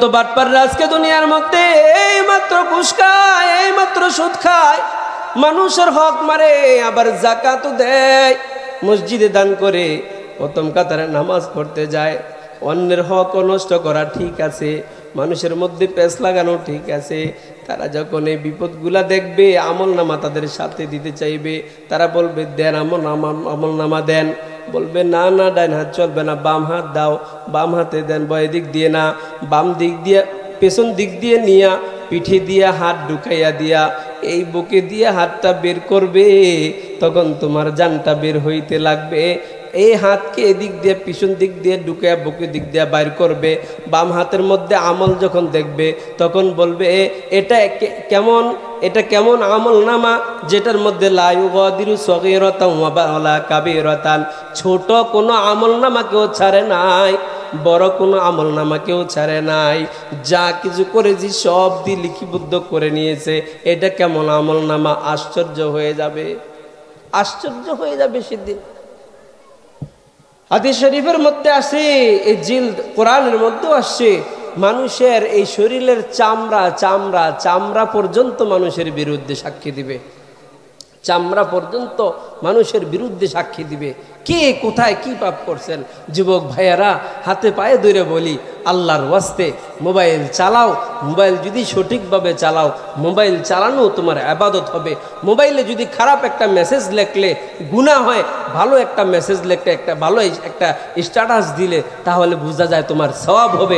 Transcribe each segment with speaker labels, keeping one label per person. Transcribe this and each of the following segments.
Speaker 1: যত বাটপাররা আজকে দুনিয়ার মধ্যে এই মাত্র ঘুষ খায়, এই মাত্র সুদ খায়, মানুষের হক মারে, আবার যাকাতও দেয়, মসজিদে দান করে, প্রথম কাতারে নামাজ পড়তে যায়। অন্যের হক নষ্ট করা ঠিক আছে, মানুষের মধ্যে পেঁচ লাগানো ঠিক আছে। তারা যখন এই বিপদগুলা দেখবে, আমলনামা তাদের সাথে দিতে চাইবে, তারা বলবে দেন আমলনামা দেন। বলবে না না, ডাইন হাত চলবে না, বাম হাত দাও। বাম হাতে দেন, বয় দিক দিয়ে না, বাম দিক দিয়ে, পেছন দিক দিয়ে নিয়া, পিঠে দিয়ে হাত ঢুকাইয়া দিয়া, এই বুকে দিয়ে হাতটা বের করবে, তখন তোমার জানটা বের হইতে লাগবে। এই হাতকে এদিক দিয়ে পিছন দিক দিয়ে ঢুকাইয়া বুকের দিক দিয়ে বাইর করবে। বাম হাতের মধ্যে আমল যখন দেখবে, তখন বলবে এটা কেমন আমলনামা, যেটার মধ্যে লা ইউগাদিরু সগীরাতান ওয়ালা কাবীরাতান, ছোট কোনো আমলনামা কেউ ছাড়ে নাই, বড় কোনো আমলনামা কেউ ছাড়ে নাই। যা কিছু করেছি সব দিয়ে লিপিবদ্ধ করে নিয়েছে। এটা কেমন আমলনামা? আশ্চর্য হয়ে যাবে, আশ্চর্য হয়ে যাবে সেদিন। হাদিস শরীফের মধ্যে আসে, এই জিলদ কোরআনের মধ্যেও আসছে, মানুষের এই শরীরের চামড়া পর্যন্ত মানুষের বিরুদ্ধে সাক্ষী দিবে, চামড়া পর্যন্ত মানুষের বিরুদ্ধে সাক্ষী দিবে। কে কোথায় কি পাপ করছেন? যুবক ভাইয়ারা, হাতে পায়ে ধরে বলি, আল্লাহর ওয়াস্তে মোবাইল চালাও। মোবাইল যদি সঠিকভাবে চালাও, মোবাইল চালানো তোমার ইবাদত হবে। মোবাইলে যদি খারাপ একটা মেসেজ লেখলে গুনাহ হয়, ভালো একটা মেসেজ লেখলে, একটা ভালো একটা স্ট্যাটাস দিলে, তাহলে বোঝা যায় তোমার সওয়াব হবে।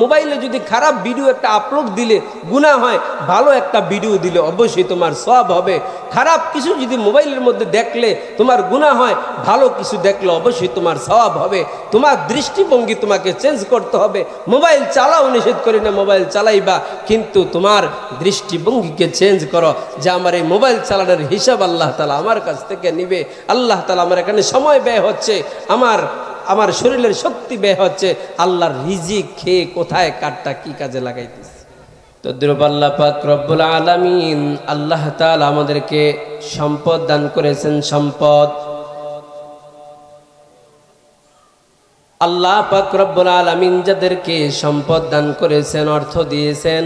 Speaker 1: মোবাইলে যদি খারাপ ভিডিও একটা আপলোড দিলে গুনাহ হয়, ভালো একটা ভিডিও দিলে অবশ্যই তোমার সওয়াব হবে। খারাপ কিছু যদি মোবাইলের মধ্যে দেখলে তোমার গুনাহ হয়, ভালো কিছু দেখলে অবশ্যই তোমার সওয়াব হবে। তোমার দৃষ্টিভঙ্গি তোমাকে চেঞ্জ করতে হবে। মোবাইল চালাও, নিষেধ করি না, মোবাইল চালাইবা, কিন্তু তোমার দৃষ্টিভঙ্গিকে চেঞ্জ করো, যে আমার এই মোবাইল চালানোর হিসাব আল্লাহ তাআলা আমার কাছ থেকে নিবে। আল্লাহ তাআলা আমার এখানে সময় ব্যয় হচ্ছে, আমার শরীরের শক্তি ব্যয় হচ্ছে, আল্লাহর রিজিক খেয়ে কোথায় কাটটা কি কাজে লাগাইতেছে। তদ্রুপ আল্লাহ পাক রব্বুল আলামিন, আল্লাহ তাআলা আমাদেরকে সম্পদ দান করেছেন। সম্পদ আল্লাহ পাক রব্বুল আলামিন যাদেরকে সম্পদ দান করেছেন, অর্থ দিয়েছেন,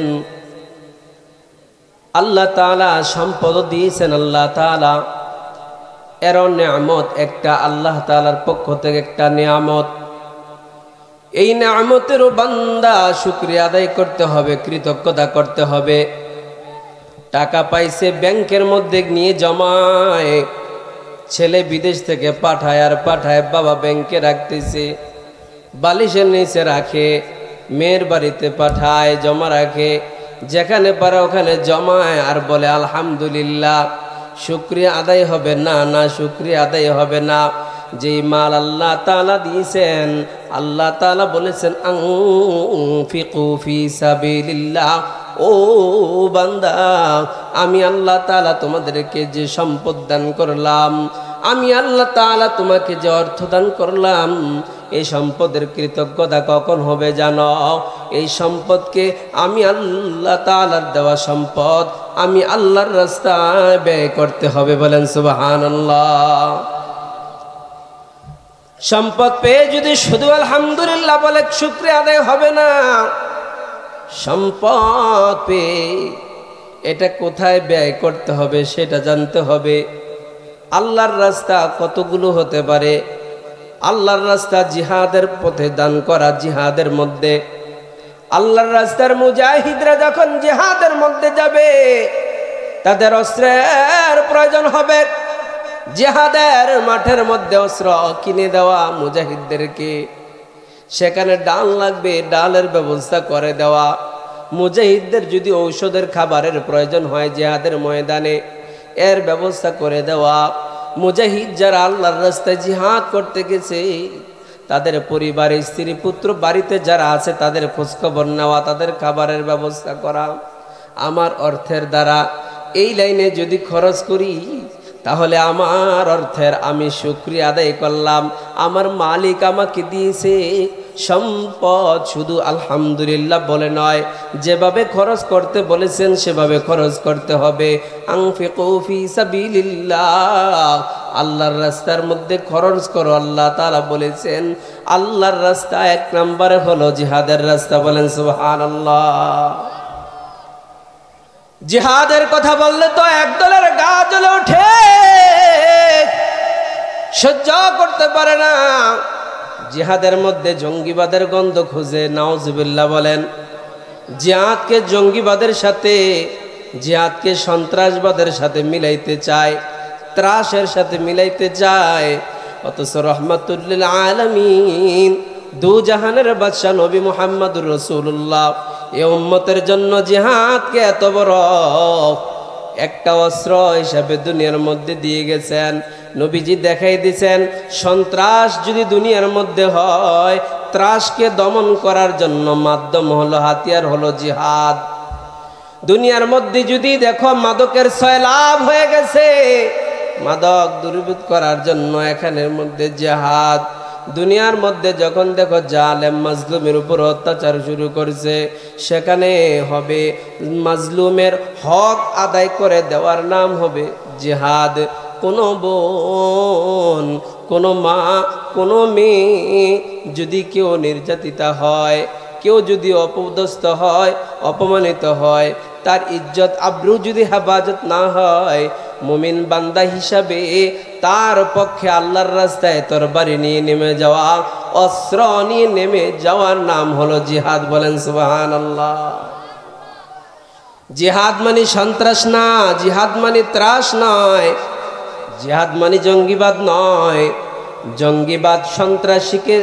Speaker 1: আল্লাহ তাআলা সম্পদ দিয়েছেন, আল্লাহ তাআলা এর নিয়ামত একটা, আল্লাহ তাআলার পক্ষ থেকে একটা নিয়ামত। এই নিয়ামতেরও বান্দা শুকরিয়া আদায় করতে হবে, কৃতজ্ঞতা করতে হবে। টাকা পাইছে, ব্যাংকের মধ্যে নিয়ে জমায়, ছেলে বিদেশ থেকে পাঠায় আর পাঠায়, বাবা ব্যাংকে রাখতেছে, বালিশের নিচে রাখে, মেয়ের বাড়িতে পাঠায়, জমা রাখে, যেখানে পারে ওখানে জমায়, আর বলে আলহামদুলিল্লাহ। শুকরিয়া আদায় হবে না, না শুকরিয়া আদায় হবে না। যেই মাল আল্লাহ তাআলা দিয়েছেন, আল্লাহ তাআলা বলেছেন আনফিকু ফি সাবিলিল্লাহ, ও বান্দা, আমি আল্লাহ তাআলা তোমাদেরকে যে সম্পদ দান করলাম, আমি আল্লাহ তাআলা তোমাকে যে অর্থ দান করলাম, এই সম্পদের কৃতজ্ঞতা কখন হবে জানো? এই সম্পদকে আমি আল্লাহ তাআলার দেওয়া সম্পদ, আমি আল্লাহর রাস্তায় ব্যয় করতে হবে। বলেন সুবহানাল্লাহ। সম্পদ পেয়ে যদি শুধু আলহামদুলিল্লাহ বলে শুকরিয়া আদায় হবে না। সম্পদ পেয়ে এটা কোথায় ব্যয় করতে হবে সেটা জানতে হবে। আল্লাহর রাস্তা কতগুলো হতে পারে? আল্লাহর রাস্তা জিহাদের পথে দান করা, জিহাদের মধ্যে আল্লাহর রাস্তার মুজাহিদরা যখন জিহাদের মধ্যে যাবে, তাদের অস্ত্রের প্রয়োজন হবে। জিহাদের মাঠের মধ্যে অস্ত্র কিনে দেওয়া মুজাহিদদেরকে, সেখানে ডাল লাগবে, ডালের ব্যবস্থা করে দেওয়া। মুজাহিদদের যদি ঔষধের খাবারের প্রয়োজন হয় জিহাদের ময়দানে, এর ব্যবস্থা করে দেওয়া। মুজাহিদ যারা আল্লাহর রাস্তায় জিহাদ করতে গেছে, তাদের পরিবারের স্ত্রী পুত্র বাড়িতে যারা আছে তাদের খোঁজখবর নেওয়া, তাদের খাবারের ব্যবস্থা করা। আমার অর্থের দ্বারা এই লাইনে যদি খরচ করি, তাহলে আমার অর্থের আমি শুকরিয়া আদায় করলাম। আমার মালিক আমাকে দিয়েছে সম্পদ, শুধু আলহামদুলিল্লাহ বলে নয়, যেভাবে খরচ করতে বলেছেন সেভাবে খরচ করতে হবে। আনফিকু ফি সাবিলিল্লাহ, আল্লাহর রাস্তার মধ্যে খরচ করো। আল্লাহ তাআলা বলেছেন আল্লাহর রাস্তা 1 নম্বরে হলো জিহাদের রাস্তা। বলেন সুবহানাল্লাহ। জিহাদের কথা বললে তো একদলের গা জ্বলে ওঠে, সহ্য করতে পারে না। জিহাদের মধ্যে জঙ্গিবাদের গন্ধ খুঁজে, নাউজুবিল্লাহ বলেন। জিহাদকে জঙ্গিবাদের সাথে, জিহাদকে সন্ত্রাসবাদের সাথে মিলাইতে চায়, ত্রাসের সাথে মিলাইতে চায়। অথচ রহমাতুল লিল আলামিন, দু জাহানের বাদশা নবী মুহাম্মদুর রাসূলুল্লাহ এই উম্মতের জন্য জিহাদকে এত বড় একটা অস্ত্র হিসাবে দুনিয়ার মধ্যে দিয়ে গেছেন। নবীজি দেখাই দিয়েছেন সন্ত্রাস যদি দুনিয়ার মধ্যে হয়, ত্রাসকে দমন করার জন্য মাধ্যম হলো, হাতিয়ার হলো জিহাদ। দুনিয়ার মধ্যে যদি দেখো মাদকের সয়লাভ হয়ে গেছে, মাদক দূরীভূত করার জন্য এখানের মধ্যে জিহাদ। দুনিয়ার মধ্যে যখন দেখো জালেম মাজলুমের উপর অত্যাচার শুরু করছে, সেখানে হবে মাজলুমের হক আদায় করে দেওয়ার নাম হবে জিহাদ। কোনো বোন, কোনো মা, কোনো মেয়ে যদি কেউ নির্যাতিতা হয়, কেউ যদি অপদস্থ হয়, অপমানিত হয়, তার ইজ্জত আব্রু যদি হেফাজত না হয়, মুমিন বান্দা হিসাবে তার পক্ষে আল্লাহর রাস্তায় তরবারি নিয়ে নেমে যাওয়া, অস্ত্র নিয়ে নেমে যাওয়ার নাম হলো জিহাদ। বলেন সুবহানাল্লাহ। জিহাদ মানে সন্ত্রাস না, জিহাদ মানে ত্রাস নয়, জিহাদ মানে জঙ্গিবাদ নয়। জঙ্গিবাদ সন্ত্রাসীকে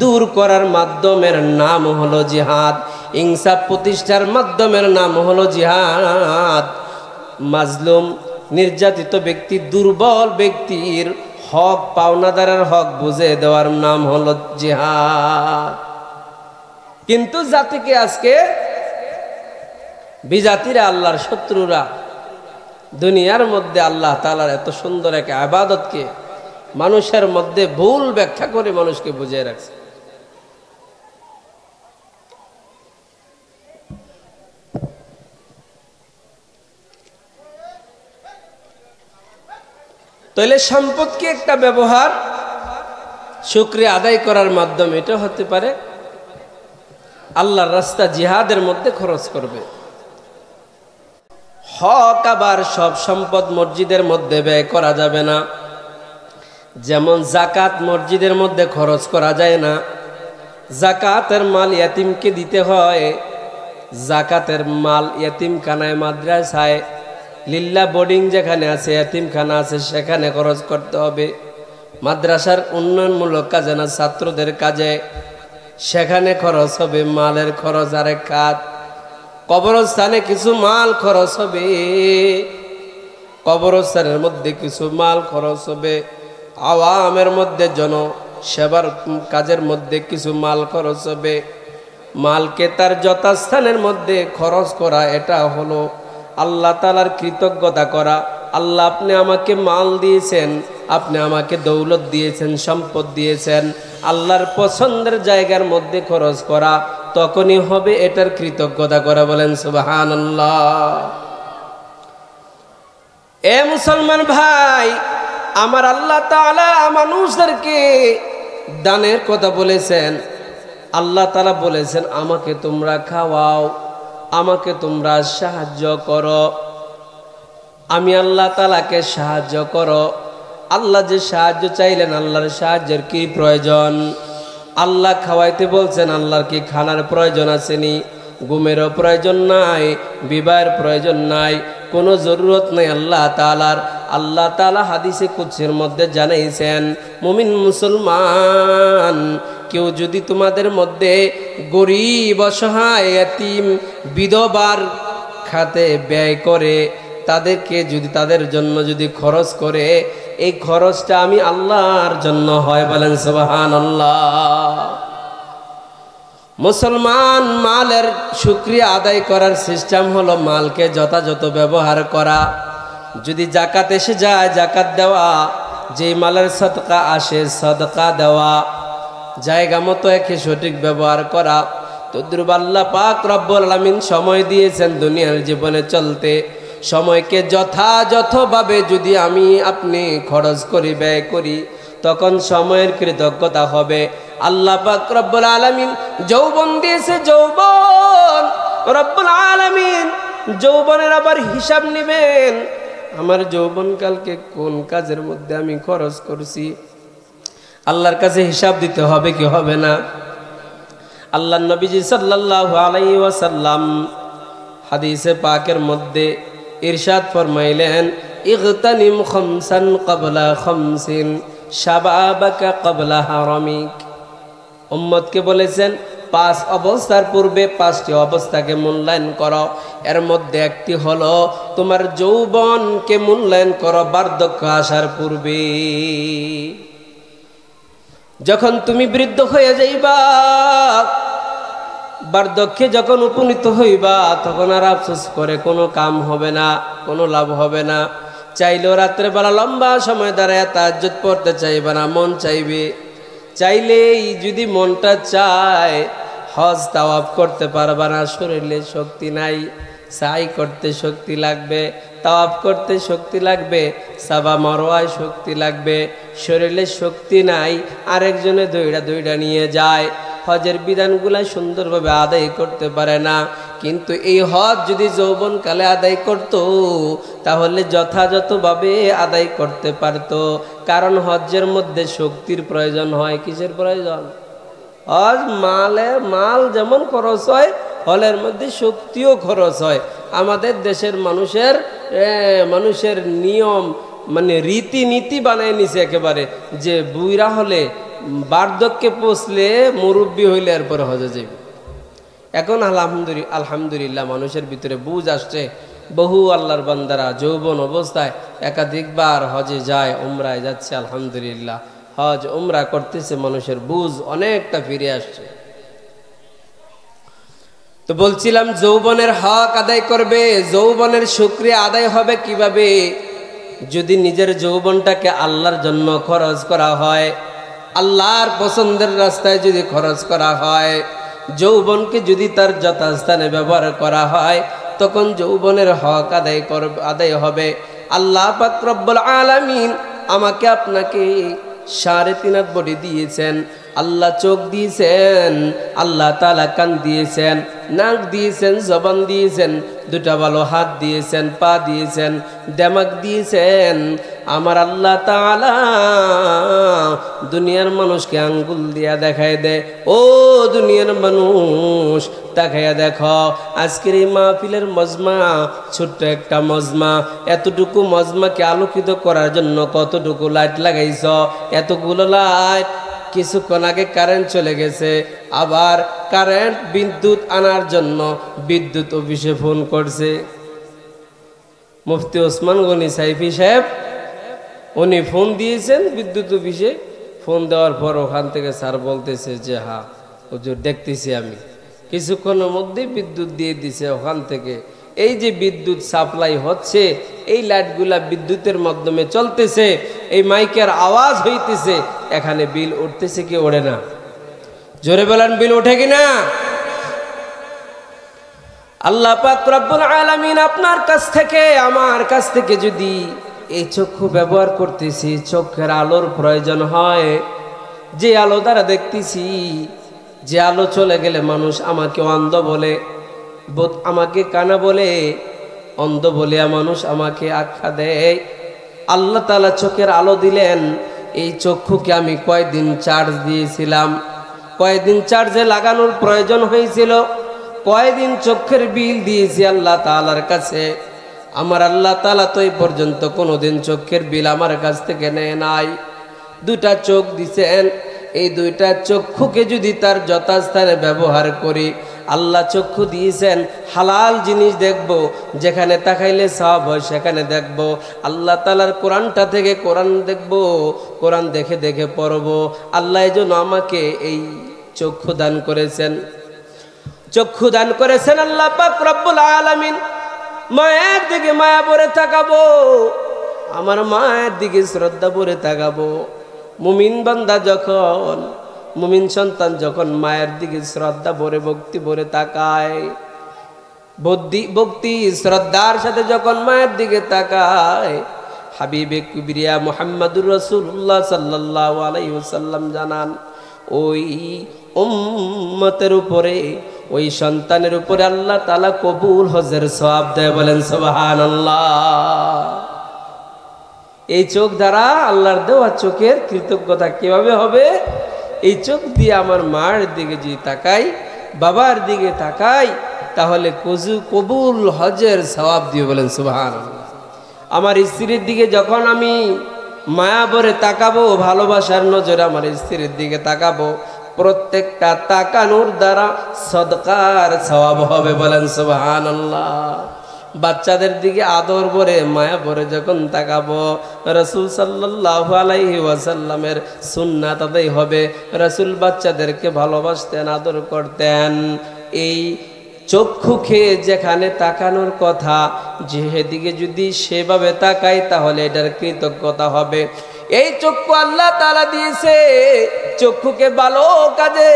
Speaker 1: দূর করার মাধ্যমের নাম হলো জিহাদ, ইনসাফ প্রতিষ্ঠার মাধ্যমের নাম হলো জিহাদ। মাজলুম নির্যাতিত ব্যক্তি, দুর্বল ব্যক্তির হক, পাওনাদারের হক বুঝে দেওয়ার নাম হলো জিহাদ। কিন্তু জাতিকে আজকে বিজাতিরা, আল্লাহর শত্রুরা দুনিয়ার মধ্যে আল্লাহ তাআলার এত সুন্দর এক ইবাদতকে মানুষের মধ্যে ভুল ব্যাখ্যা করে মানুষকে বুঝিয়ে রাখছে। তাহলে সম্পদকে একটা ব্যবহার শুকরিয়া আদায় করার মাধ্যমে এটা হতে পারে আল্লাহর রাস্তা জিহাদের মধ্যে খরচ করবে। হক আবার সব সম্পদ মসজিদের মধ্যে ব্যয় করা যাবে না। যেমন জাকাত মসজিদের মধ্যে খরচ করা যায় না, জাকাতের মাল ইয়াতিমকে দিতে হয়। জাকাতের মাল ইয়াতিমখানায়, মাদ্রাসায়, লিল্লা বোর্ডিং যেখানে আছে, ইয়াতিমখানা আছে, সেখানে খরচ করতে হবে। মাদ্রাসার উন্নয়নমূলক কাজে না, ছাত্রদের কাজে, সেখানে খরচ হবে। মালের খরচ আরেক খাত। কবরস্থানে কিছু মাল খরচ হবে, কবরস্থানের মধ্যে কিছু মাল খরচ হবে। আওয়ামের মধ্যে জনসেবার কাজের মধ্যে কিছু মাল খরচ হবে। মালকে তার যথাস্থানের মধ্যে খরচ করা, এটা হলো আল্লাহ তাআলার কৃতজ্ঞতা করা। আল্লাহ, আপনি আমাকে মাল দিয়েছেন, আপনি আমাকে দৌলত দিয়েছেন, সম্পদ দিয়েছেন, আল্লাহর পছন্দের জায়গার মধ্যে খরচ করা, তখনই হবে এটার কৃতজ্ঞতা করা। বলেন সুবহানাল্লাহ। এ মুসলমান ভাই, আমার আল্লাহ তাআলা মানুষদেরকে দানের কথা বলেছেন। আল্লাহ তাআলা বলেছেন আমাকে তোমরা খাওয়াও, আমাকে তোমরা সাহায্য করো। আমি আল্লাহ তাআলাকে সাহায্য করো। আল্লাহ যে সাহায্য চাইলেন, আল্লাহর সাহায্যের কি প্রয়োজন? আল্লাহ খাওয়াইতে বলছেন, আল্লাহর কি খানার প্রয়োজন আসেনি? ঘুমেরও প্রয়োজন নাই, বিবাহের প্রয়োজন নাই, কোনো জরুরত নেই আল্লাহ তাআলার। আল্লাহ তাআলা হাদিসে কুদসির মধ্যে জানাইছেন, মুমিন মুসলমান, কেউ যদি তোমাদের মধ্যে গরিব, অসহায়, এতিম, বিধবার খাতে ব্যয় করে, তাদেরকে যদি, তাদের জন্য যদি খরচ করে, এই খরচটা আমি আল্লাহর জন্য হয়। বলেন সুবহানাল্লাহ। মুসলমান মালের শুকরিয়া আদায় করার সিস্টেম হলো মালকে যথাযথ ব্যবহার করা। যদি জাকাত এসে যায়, জাকাত দেওয়া। যে মালের সদকা আসে, সদকা দেওয়া। জায়গা মতো একে সঠিক ব্যবহার করা। তদ্রুপ আল্লাহ পাক রব্বুল আলামিন সময় দিয়েছেন দুনিয়ার জীবনে চলতে। সময়কে যথাযথভাবে যদি আমি আপনি খরচ করি, ব্যয় করি, তখন সময়ের কৃতজ্ঞতা হবে। আল্লাহ পাক রব্বুল আলামিন যৌবন দিয়েছে, যৌবন রব্বুল আলামিন যৌবনের আবার হিসাব নেবেন। আমার যৌবনকালকে কোন কাজের মধ্যে আমি খরচ করছি, আল্লাহর কাছে হিসাব দিতে হবে কি হবে না? আল্লাহ নবীজি সাল্লাল্লাহু আলাইহি ওয়াসাল্লাম হাদিসে পাকের মধ্যে ইরশাদ ফরমাইলেন, ইগতানিম খামসান ক্বাবলা খামসিন শাবাবাকা ক্বাবলা হারামিক। উম্মতকে বলেছেন 5 অবস্থার পূর্বে 5টি অবস্থাকে মূল্যায়ন করো। এর মধ্যে একটি হলো তোমার যৌবনকে মূল্যায়ন করো বার্ধক্য আসার পূর্বে। যখন তুমি বৃদ্ধ হয়ে যাইবা, বার্ধক্যে যখন উপনীত হইবা, তখন আর আফসোস করে কোনো কাম হবে না, কোনো লাভ হবে না। চাইলেও রাত্রেবেলা লম্বা সময় দাঁড়ায় তাহাজ্জুদ পড়তে চাইবে না, মন চাইবে। চাইলেই যদি মনটা চায় হজ তাওয়াফ করতে পারবা না, শরীরে শক্তি নাই। সাই করতে শক্তি লাগবে, তাওয়াফ করতে শক্তি লাগবে, সাবা মারওয়ায় শক্তি লাগবে। শরীরে শক্তি নাই, আরেকজনে দৌড়া নিয়ে যায়, হজের বিধানগুলা সুন্দরভাবে আদায় করতে পারে না। কিন্তু এই হজ যদি যৌবনকালে আদায় করত, তাহলে যথাযথভাবে আদায় করতে পারত। কারণ হজ্জের মধ্যে শক্তির প্রয়োজন হয়। কিসের প্রয়োজন? হজ মাল যেমন খরচ হয়, হলের মধ্যে শক্তিও খরচ হয়। আমাদের দেশের মানুষের নিয়ম মানে রীতিনীতি বানায় নিছে একেবারে, যে বুইরা হলে বার্ধক্যে পৌঁছলে মুরব্বী হইলে এরপরে হজে যাবে। এখন আলহামদুলিল্লাহ মানুষের ভিতরে বুঝ আসছে। বহু আল্লাহর বান্দারা যৌবন অবস্থায় একাধিকবার হজে যায়, উমরায় যাচ্ছে। আলহামদুলিল্লাহ হজ উমরা করতেছে, মানুষের বুঝ অনেকটা ফিরে আসছে। তো বলছিলাম যৌবনের হক আদায় করবে, যৌবনের শুকরিয়া আদায় হবে কিভাবে? যদি নিজের যৌবনটাকে আল্লাহর জন্য খরচ করা হয়, আল্লাহর পছন্দের রাস্তায় যদি খরচ করা হয়, যৌবনকে যদি তার যথাস্থানে ব্যবহার করা হয়, তখন যৌবনের হক আদায় হবে। আল্লাহ পাক রব্বুল আলামিন আমাকে আপনাকে 3.5 হাত বডি দিয়েছেন, আল্লাহ চোখ দিয়েছেন, আল্লাহ তাআলা কান দিয়েছেন, নাক দিয়েছেন, জবান দিয়েছেন, 2টা ভালো হাত দিয়েছেন, পা দিয়েছেন, দিমাগ দিয়েছেন। আমার আল্লাহ তাআলা দুনিয়ার মানুষকে আঙ্গুল দিয়া দেখায় দেয়, ও দুনিয়ার মানুষ দেখাইয়া দেখো, আজকের এই মাহফিলের মজমা ছোট্ট একটা মজমা, এতটুকু মজমাকে আলোকিত করার জন্য কতটুকু লাইট লাগাইছ? এতগুলো লাইট। কিছুক্ষণ আগে কারেন্ট চলে গেছে, আবার কারেন্ট বিদ্যুৎ আনার জন্য বিদ্যুৎ অফিসে ফোন করছে। মুফতি ওসমান গনি সাইফি সাহেব উনি ফোন দিয়েছেন বিদ্যুৎ অফিসে। ফোন দেওয়ার পর ওখান থেকে স্যার বলতেছে যে হ্যাঁ হুজুর দেখতেছি আমি। কিছুক্ষণের মধ্যেই বিদ্যুৎ দিয়ে দিছে ওখান থেকে। এই যে বিদ্যুৎ সাপ্লাই হচ্ছে, এই লাইটগুলা বিদ্যুতের মাধ্যমে চলতেছে, এই মাইকের আওয়াজ হইতেছে, এখানে বিল উঠতেছে কি ওঠে না? জোরে বলেন, বিল ওঠে কিনা? আল্লাহ পাক রব্বুল আলামিন আপনার কাছ থেকে আমার কাছ থেকে যদি এই চক্ষু ব্যবহার করতেছি, চোখের আলোর প্রয়োজন হয়, যে আলো দ্বারা দেখতেছি, যে আলো চলে গেলে মানুষ আমাকে অন্ধ বলে, আমাকে কানা বলে, অন্ধ বলিয়া মানুষ আমাকে আখ্যা দেয়। আল্লাহ তাআলা চোখের আলো দিলেন। এই চক্ষুকে আমি কয়দিন চার্জ দিয়েছিলাম, কয়দিন চার্জে লাগানোর প্রয়োজন হয়েছিল, কয়দিন চোখের বিল দিয়েছি আল্লাহ তাআলার কাছে। আমার আল্লাহ তাআলা তো এই পর্যন্ত কোনোদিন চোখের বিল আমার কাছ থেকে নেয় নাই। 2টা চোখ দিছেন, এই 2টা চক্ষুকে যদি তার যথাস্থানে ব্যবহার করি, আল্লাহ চক্ষু দিয়েছেন হালাল জিনিস দেখব, যেখানে তাকাইলে সওয়াব হয় সেখানে দেখব। আল্লাহ তাআলার কোরআনটা থেকে কোরআন দেখব, কোরআন দেখে দেখে পড়ব। আল্লাহ এজন্য আমাকে এই চক্ষু দান করেছেন, চক্ষু দান করেছেন আল্লাহ পাক রব্বুল আলামিন। মায়ের দিকে মায়া ভরে তাকাবো, আমার মায়ের দিকে শ্রদ্ধা ভরে তাকাবো। মুমিন বান্দা যখন, মুমিন সন্তান যখন মায়ের দিকে শ্রদ্ধা ভরে ভক্তি ভরে তাকায়, ভক্তি শ্রদ্ধার সাথে যখন মায়ের দিকে তাকায়, হাবিবে কিবরিয়া মুহাম্মাদুর রাসূলুল্লাহ সাল্লাল্লাহু আলাইহি ওয়াসাল্লাম জানান, ওই উম্মতের উপরে, ওই সন্তানের উপরে আল্লাহ তাআলা কবুল হজের সওয়াব দেয়। বলেন সুবহানাল্লাহ। এই চোখ দ্বারা আল্লাহর দেওয়া চোখের কৃতজ্ঞতা কিভাবে হবে? এই চোখ দিয়ে আমার মার দিকে যদি তাকাই, বাবার দিকে তাকাই, তাহলে কবুল হজের সওয়াব দিয়ে। বলেন সুবহানাল্লাহ। আমার স্ত্রীর দিকে যখন আমি মায়া ভরে তাকাবো, ভালোবাসার নজরে আমার স্ত্রীর দিকে তাকাবো, প্রত্যেকটা তাকানোর দ্বারা সদকার সওয়াব হবে। বলেন সুবহানাল্লাহ। বাচ্চাদের দিকে আদর ভরে মায়া ভরে যখন তাকাবো, রাসূল সাল্লাল্লাহু আলাইহি ওয়াসাল্লামের সুন্নাত আদায় হবে। রাসূল বাচ্চাদেরকে ভালোবাসতেন, আদর করতেন। এই চক্ষুকে যেখানে তাকানোর কথা, যেদিকে যদি সেভাবে তাকাই, তাহলে এটার কৃতজ্ঞতা হবে। এই চক্ষু আল্লাহ তাআলা দিয়েছে, চক্ষুকে ভালো কাজে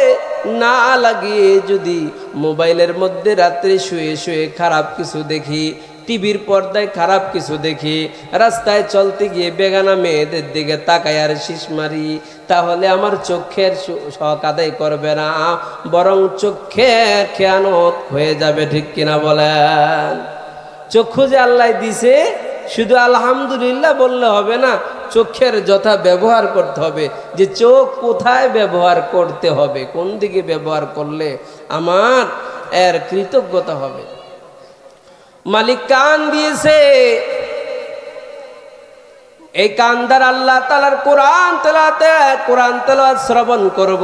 Speaker 1: না লাগিয়ে যদি মোবাইলের মধ্যে রাত্রে শুয়ে শুয়ে খারাপ কিছু দেখি, টিভির পর্দায় খারাপ কিছু দেখি, রাস্তায় চলতে গিয়ে বেগানা মেয়েদের দিকে তাকাই আর শীষ মারি, তাহলে আমার চোখের শখ আদায় করবে না, বরং চোখের খেয়ানত হয়ে যাবে। ঠিক কিনা বলেন? চক্ষু যে আল্লাহ দিছে, শুধু আলহামদুলিল্লাহ বললে হবে না, চোখের যথা ব্যবহার করতে হবে। যে চোখ কোথায় ব্যবহার করতে হবে, কোন দিকে ব্যবহার করলে আমার এর কৃতজ্ঞতা হবে। মালিক কান দিয়েছে, এই কান দ্বারা আল্লাহ তাআলার কোরআন তেলাওয়াত শ্রবণ করব।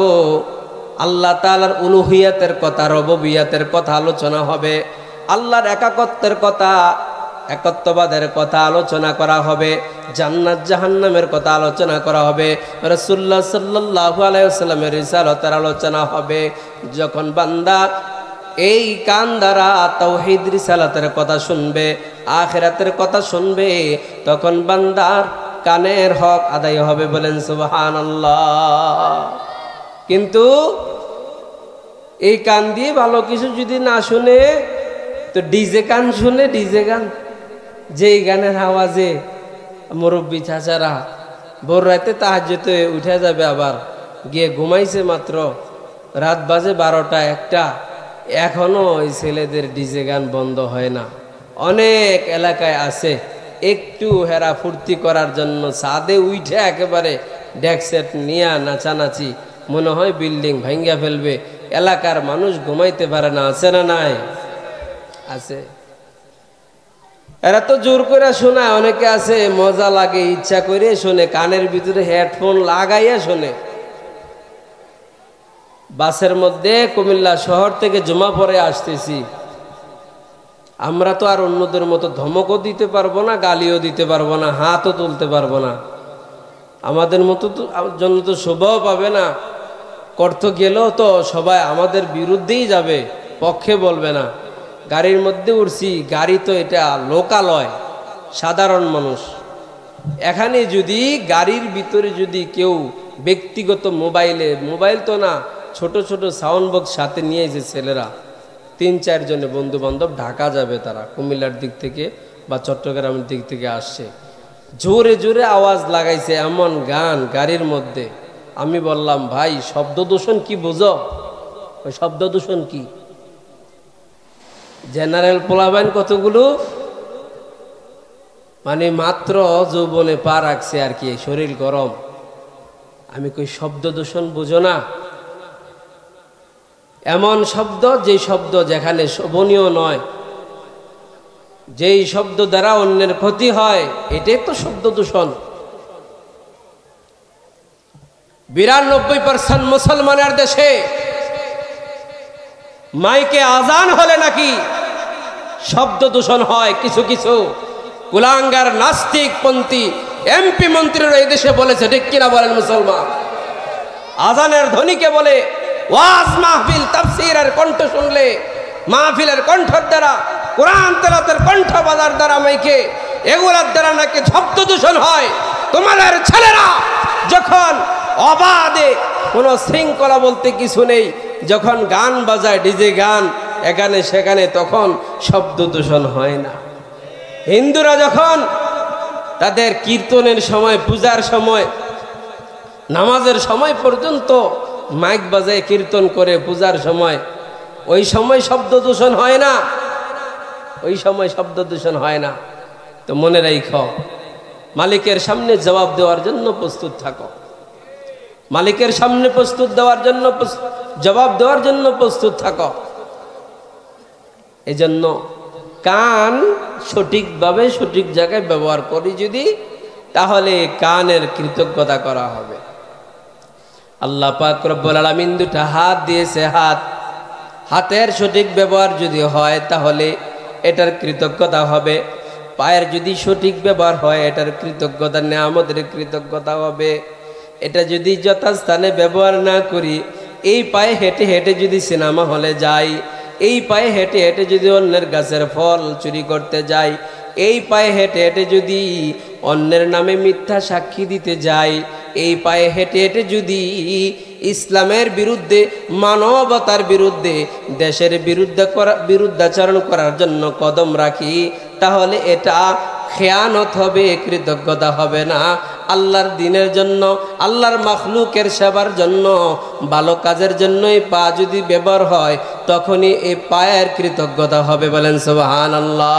Speaker 1: আল্লাহ তাআলার উলুহিয়াতের কথা, রুবুবিয়াতের কথা আলোচনা হবে। আল্লাহর একাকত্বের কথা, একত্ববাদের কথা আলোচনা করা হবে। জান্নাত জাহান্নামের কথা আলোচনা করা হবে। রাসূলুল্লাহ সাল্লাল্লাহু আলাইহি ওয়াসাল্লামের রিসালাতের আলোচনা হবে। যখন বান্দা এই কান দ্বারা তাওহীদ রিসালাতের কথা শুনবে, আখিরাতের কথা শুনবে, তখন বান্দার কানের হক আদায় হবে। বলেন সুবহানাল্লাহ। কিন্তু এই কান দিয়ে ভালো কিছু যদি না শুনে, তো ডিজে গান শুনে, ডিজে গান, যেই গানের আওয়াজে মুরব্বী চাচারা ভোর রাতে তাহাজ্জুদে উঠে যাবে, আবার গিয়ে ঘুমাইছে মাত্র, রাত বাজে 12টা 1টা, এখনো ওই ছেলেদের ডিজে গান বন্ধ হয় না। অনেক এলাকায় আছে, একটু হেরা ফুর্তি করার জন্য ছাদে উঠে একেবারে ডেকসেট নিয়ে নাচানাচি, মনে হয় বিল্ডিং ভাঙ্গা ফেলবে। এলাকার মানুষ ঘুমাইতে পারে না। আছে না নাই? আছে। এরা তো জোর করে শোনায়, অনেকে আছে মজা লাগে, ইচ্ছা করে শোনে, কানের ভিতরে হেডফোন লাগাইয়া শোনে। বাসের মধ্যে কুমিল্লা শহর থেকে জমা পড়ে আসতেছি, আমরা তো আর অন্যদের মতো ধমকও দিতে পারবো না, গালিও দিতে পারবো না, হাতও তুলতে পারবো না। আমাদের মতো তো জন্য তো শোভাও পাবে না, করতে গেলেও তো সবাই আমাদের বিরুদ্ধেই যাবে, পক্ষে বলবে না। গাড়ির মধ্যে উঠছি, গাড়ি তো এটা লোকালয়, সাধারণ মানুষ। এখানে যদি গাড়ির ভিতরে যদি কেউ ব্যক্তিগত মোবাইল তো না, ছোট ছোট সাউন্ড বক্স সাথে নিয়ে যে ছেলেরা 3-4 জনে বন্ধু বান্ধব ঢাকা যাবে, তারা কুমিল্লার দিক থেকে বা চট্টগ্রামের দিক থেকে আসছে, জোরে জোরে আওয়াজ লাগাইছে, এমন গান গাড়ির মধ্যে। আমি বললাম, ভাই শব্দ দূষণ কি বোঝো? ওই শব্দ দূষণ কি? জেনারেল পোলাবাইন কতগুলো, মানে মাত্র যৌবনে পা রাখছে আর কি, শরীর গরম। আমি কই শব্দ দূষণ বুঝো না? এমন শব্দ, যে শব্দ যেখানে শোভনীয় নয়, যেই শব্দ দ্বারা অন্যের ক্ষতি হয়, এটাই তো শব্দ দূষণ। 92% মুসলমানের দেশে মাইকে আজান হলে নাকি শব্দ দূষণ হয়। কিছু কিছু কুলাঙ্গার নাস্তিক পন্থী এমপি মন্ত্রীরা এই দেশে বলেছে, ঠিক কিনা বলেন মুসলমান? আজানের ধ্বনিকে বলে ওয়াজ মাহফিল, তাফসীরের কণ্ঠ শুনলে, মাহফিলের কণ্ঠের দ্বারা, কোরআন তেলাওয়াতের কণ্ঠ বাজার দ্বারা মাইকে, এগুলোর দ্বারা নাকি শব্দ দূষণ হয়। তোমাদের ছেলেরা যখন অবাধে কোনো শৃঙ্খলা বলতে কিছু নেই, যখন গান বাজায়, ডিজে গান, এখানে সেখানে, তখন শব্দ দূষণ হয় না। হিন্দুরা যখন তাদের কীর্তনের সময়, পূজার সময়, নামাজের সময় পর্যন্ত মাইক বাজায় কীর্তন করে পূজার সময়, ওই সময় শব্দ দূষণ হয় না, ওই সময় শব্দ দূষণ হয় না। তো মনে রাখো, মালিকের সামনে জবাব দেওয়ার জন্য প্রস্তুত থাকো, মালিকের সামনে প্রস্তুত দেওয়ার জন্য, জবাব দেওয়ার জন্য প্রস্তুত থাকো। এজন্য কান সঠিকভাবে সঠিক জায়গায় ব্যবহার করি যদি, তাহলে কানের কৃতজ্ঞতা করা হবে। আল্লাহ পাক রব্বুল আলামিন দুটা হাত দিয়েছে, হাতের সঠিক ব্যবহার যদি হয় তাহলে এটার কৃতজ্ঞতা হবে। পায়ের যদি সঠিক ব্যবহার হয় এটার কৃতজ্ঞতা, নিয়ামতের কৃতজ্ঞতা হবে। এটা যদি যথাস্থানে ব্যবহার না করি, এই পায়ে হেঁটে হেঁটে যদি সিনেমা হলে যাই, এই পায়ে হেঁটে হেঁটে যদি অন্যের গাছের ফল চুরি করতে যাই, এই পায়ে হেঁটে হেঁটে যদি অন্যের নামে মিথ্যা সাক্ষী দিতে যাই, এই পায়ে হেঁটে হেঁটে যদি ইসলামের বিরুদ্ধে, মানবতার বিরুদ্ধে, দেশের বিরুদ্ধাচরণ করার জন্য কদম রাখি, তাহলে এটা খেয়ানত হবে, কৃতজ্ঞতা হবে না। আল্লাহর দিনের জন্য, আল্লাহর মাখলুকের সেবার জন্য, ভালো কাজের জন্যই পা যদি ব্যবহার হয়, তখনই এই পায়ের কৃতজ্ঞতা হবে। বলেন সুবহানাল্লাহ।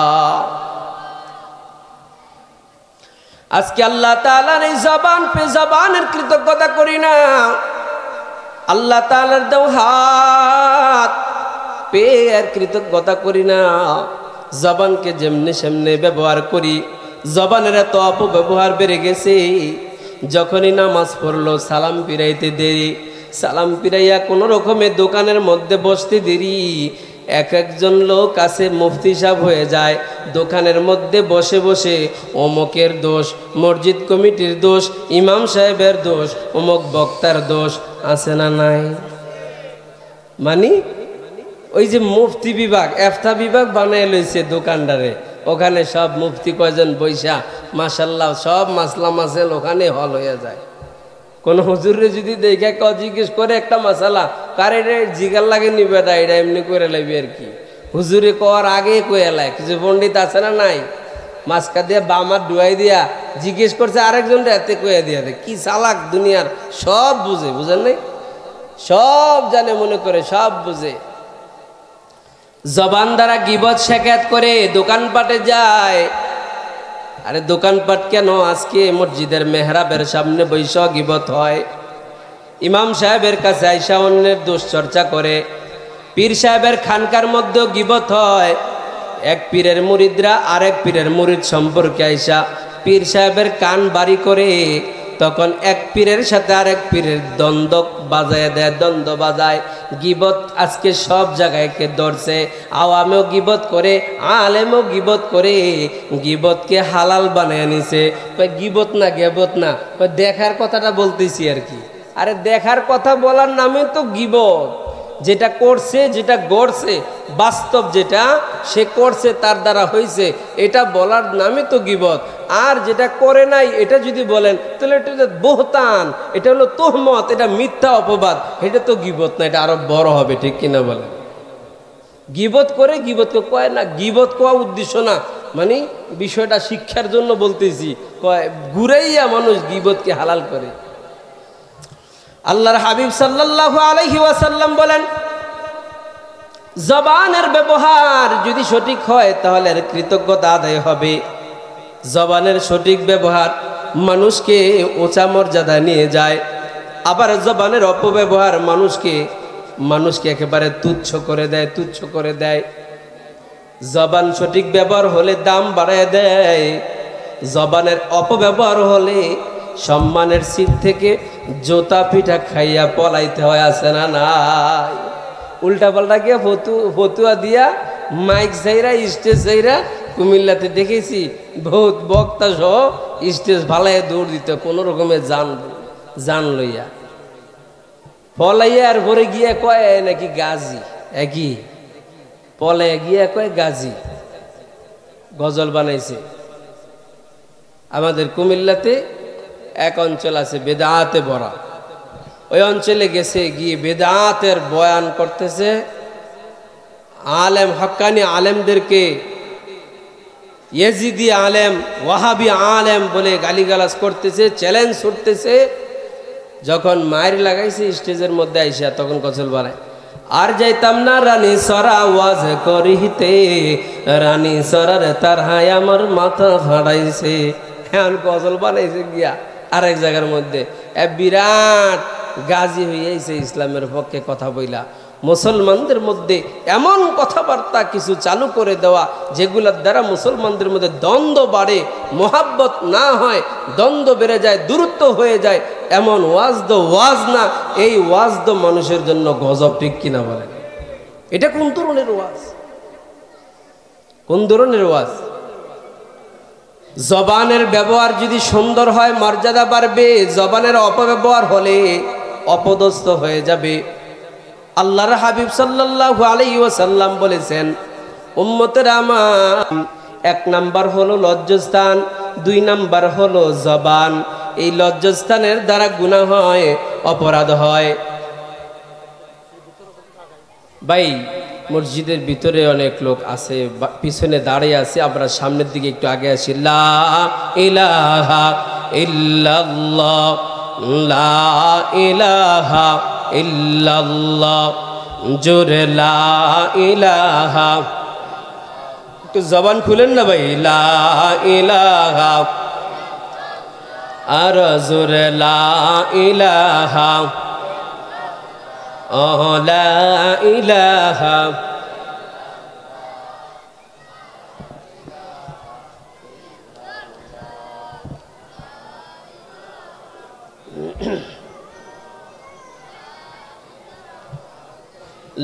Speaker 1: আজকে আল্লাহ তাআলার এই জবান পে জবানের কৃতজ্ঞতা করি না। আল্লাহ তাআলার দেও হাত পে আর কৃতজ্ঞতা করি না। জবানকে যেমনি সেমনি ব্যবহার করি, জবানের এত অপব্যবহার বেড়ে গেছে। যখনই নামাজ পড়লো সালাম ফিরাইতে দেরি, সালাম ফিরাইয়া কোনো রকমে দোকানের মধ্যে বসতে দেরি। একজন লোক আছে মুফতি সাহেব হয়ে যায়, দোকানের মধ্যে বসে বসে অমুকের দোষ, মসজিদ কমিটির দোষ, ইমাম সাহেবের দোষ, অমুক বক্তার দোষ আছে না নাই? মানে ওই যে মুফতি বিভাগ, এফতা বিভাগ বানায় লইছে দোকানদারে, ওখানে সব মুফতি কয়জন বৈশা, মাশাল্লাহ সব মাসলা মাসেল ওখানে হল হয়ে যায়। কোন হুজুরে যদি দেখে জিজ্ঞেস করে একটা মাসালা, কার এটা জিগার লাগে নিবে, এটা এমনি করে লাগবে আর কি। হুজুরে কওয়ার আগে কয়ে লাই, কিছু পণ্ডিত আছে না নাই, মাঝকা দিয়া বামার ডুয়াই দিয়া জিজ্ঞেস করছে আরেকজন এতে কয়ে দিয়া দে। কি চালাক দুনিয়ার, সব বুঝে, বুঝেন নাই, সব জানে, মনে করে সব বুঝে। জবান দ্বারা গীবত শেখাত করে দোকানপাটে যায়। আরে দোকানপাট কেন, আজকে মসজিদের মেহরাবের সামনে বৈশা গীবত হয়, ইমাম সাহেবের কাছে আইসা অন্যের দোষ চর্চা করে, পীর সাহেবের খানকার মধ্যে গীবত হয়। এক পীরের মুরিদরা আরেক পীরের মুরিদ সম্পর্কে আইসা পীর সাহেবের কান বাড়ি করে, তখন এক পীরের সাথে আরেক পীরের দ্বন্দ্ব বাজায় দেয়, দ্বন্দ্ব বাজায়। গীবত আজকে সব জায়গায় কে ধরছে, আওয়ামেও গীবত করে, আলেমও গীবত করে, গীবতকে হালাল বানায় নিছে। গীবত না গেবত না, দেখার কথাটা বলতেছি আর কি। আরে দেখার কথা বলার নামে তো গীবত। যেটা করছে, যেটা গড়ছে, বাস্তব যেটা সে করছে, তার দ্বারা হয়েছে, এটা বলার নামে তো গীবত। আর যেটা করে নাই এটা যদি বলেন তাহলে এটা বহতান, এটা হলো তোহমত, এটা মিথ্যা অপবাদ, এটা তো গীবত না, এটা আরো বড় হবে। ঠিক কিনা বলেন? গীবত করে, গীবতকে কয় না, গীবত কোয়া উদ্দেশ্য না, মানে বিষয়টা শিক্ষার জন্য বলতেছি, কয় ঘুরাইয়া মানুষ গীবতকে হালাল করে। আল্লাহর হাবিব সাল্লাল্লাহু আলাইহি ওয়াসাল্লাম বলেন, জবানের ব্যবহার যদি সঠিক হয় তাহলে এর কৃতজ্ঞতা আদায় হবে। জবানের সঠিক ব্যবহার মানুষকে উঁচা মর্যাদা নিয়ে যায়, আবার জবানের অপব্যবহার মানুষকে একেবারে তুচ্ছ করে দেয়, তুচ্ছ করে দেয়। জবান সঠিক ব্যবহার হলে দাম বাড়ায় দেয়, জবানের অপব্যবহার হলে সম্মানের সিট থেকে জোতা পিঠা খাইয়া পলাইতে হয়, আছে না নাই? উল্টা পাল্টা গিয়া ফতুয়া দিয়া মাইক চাইরা, স্টেজ চাইরা, কুমিল্লাতে দেখেছি বহুত বক্তা সহ স্টেজ ভালাইয়া দৌড় দিত কোনো রকমে জান লইয়া, পলাইয়া আর ভরে গিয়া কয় নাকি গাজী, একই পলাইয়া গিয়া কয় গাজী। গজল বানাইছে। আমাদের কুমিল্লাতে এক অঞ্চল আছে বেদাতে ভরা, ওই অঞ্চলে গেছে, গিয়ে বেদাতের বয়ান করতেছে। আলেম হক্কানি আলেমদেরকে ইয়েজিদি আলেম, ওয়াহাবি আলেম বলে গালিগালাজ করতেছে, চ্যালেঞ্জ ছুটতেছে। যখন মায়ের লাগাইছে স্টেজের মধ্যে আইসা তখন গজল বানায়, আর যাইতাম না রানী সরা ওয়াজ করিতে, রানী সরার তার হাই আমার মাথা ফাড়াইছে। এখন গজল বানাইছে গিয়া আরেক জায়গার মধ্যে বিরাট গাজী হইয়াছে ইসলামের পক্ষে কথা বইলা। মুসলমানদের মধ্যে এমন কথাবার্তা কিছু চালু করে দেওয়া যেগুলোর দ্বারা মুসলমানদের মধ্যে দ্বন্দ্ব বাড়ে, মোহাব্বত না হয়, দ্বন্দ্ব বেড়ে যায়, দূরত্ব হয়ে যায়, এমন ওয়াজ না। এই ওয়াজ তো মানুষের জন্য গজব, ঠিক কিনা বলেন? এটা কোন ধরনের ওয়াজ? কোন ধরনের ওয়াজ? জবানের ব্যবহার যদি সুন্দর হয় মর্যাদা বাড়বে, জবানের অপব্যবহার হলে অপদস্থ হয়ে যাবে। আল্লাহর হাবিব সাল্লাল্লাহু আলাইহি ওয়াসাল্লাম বলেছেন, উম্মতের আমার 1 নাম্বার হলো লজ্জাস্থান, 2 নাম্বার হলো জবান। এই লজ্জাস্থানের দ্বারা গুনাহ হয়, অপরাধ হয়। ভাই মসজিদের ভিতরে অনেক লোক আছে, পিছনে দাঁড়িয়ে আছে, আমরা সামনের দিকে একটু আগে আসি। লা ইলাহা ইল্লাল্লাহ, লা ইলাহা ইল্লাল্লাহ, জোরে লা ইলাহা। একটু জবান খুলেন না ভাই। লা ইলাহা, আর জোরে লা ইলাহা, লা ইলাহা।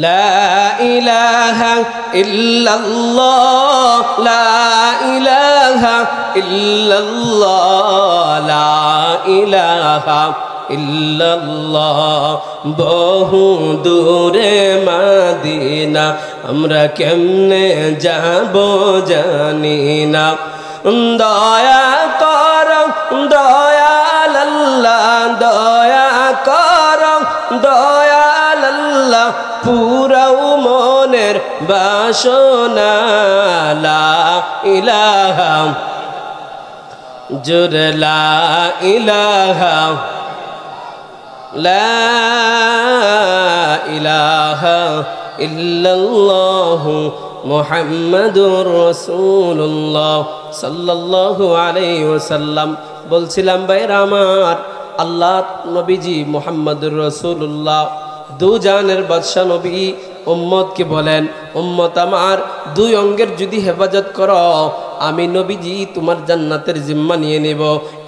Speaker 1: লা ইলাহা ইল্লাল্লাহ, লা ইলাহা ইল্লাল্লাহ, লা ইলাহা ইল্লাল্লাহ। বহু দূরে মদিনা, আমরা কেমনে যাব জানি না। দয়া কর দয়াল আল্লাহ, দয়া কর দয়াল আল্লাহ, পুরাও মনের বাসনা। লা ইলাহা, জোরে লা ইলাহা, লা ইলাহা ইল্লাল্লাহু মুহাম্মাদুর রাসূলুল্লাহ সাল্লাল্লাহু আলাইহি ওয়াসাল্লাম। বলছিলাম ভাইরা আমার, আল্লাহ নবীজি মুহাম্মাদুর রাসূলুল্লাহ দু জাহানের বাদশা নবী উম্মতকে বলেন, উম্মত আমার 2 অঙ্গের যদি হেফাজত করো, আমি নবীজি তোমার জান্নাতের জিম্মা নিয়ে নেব।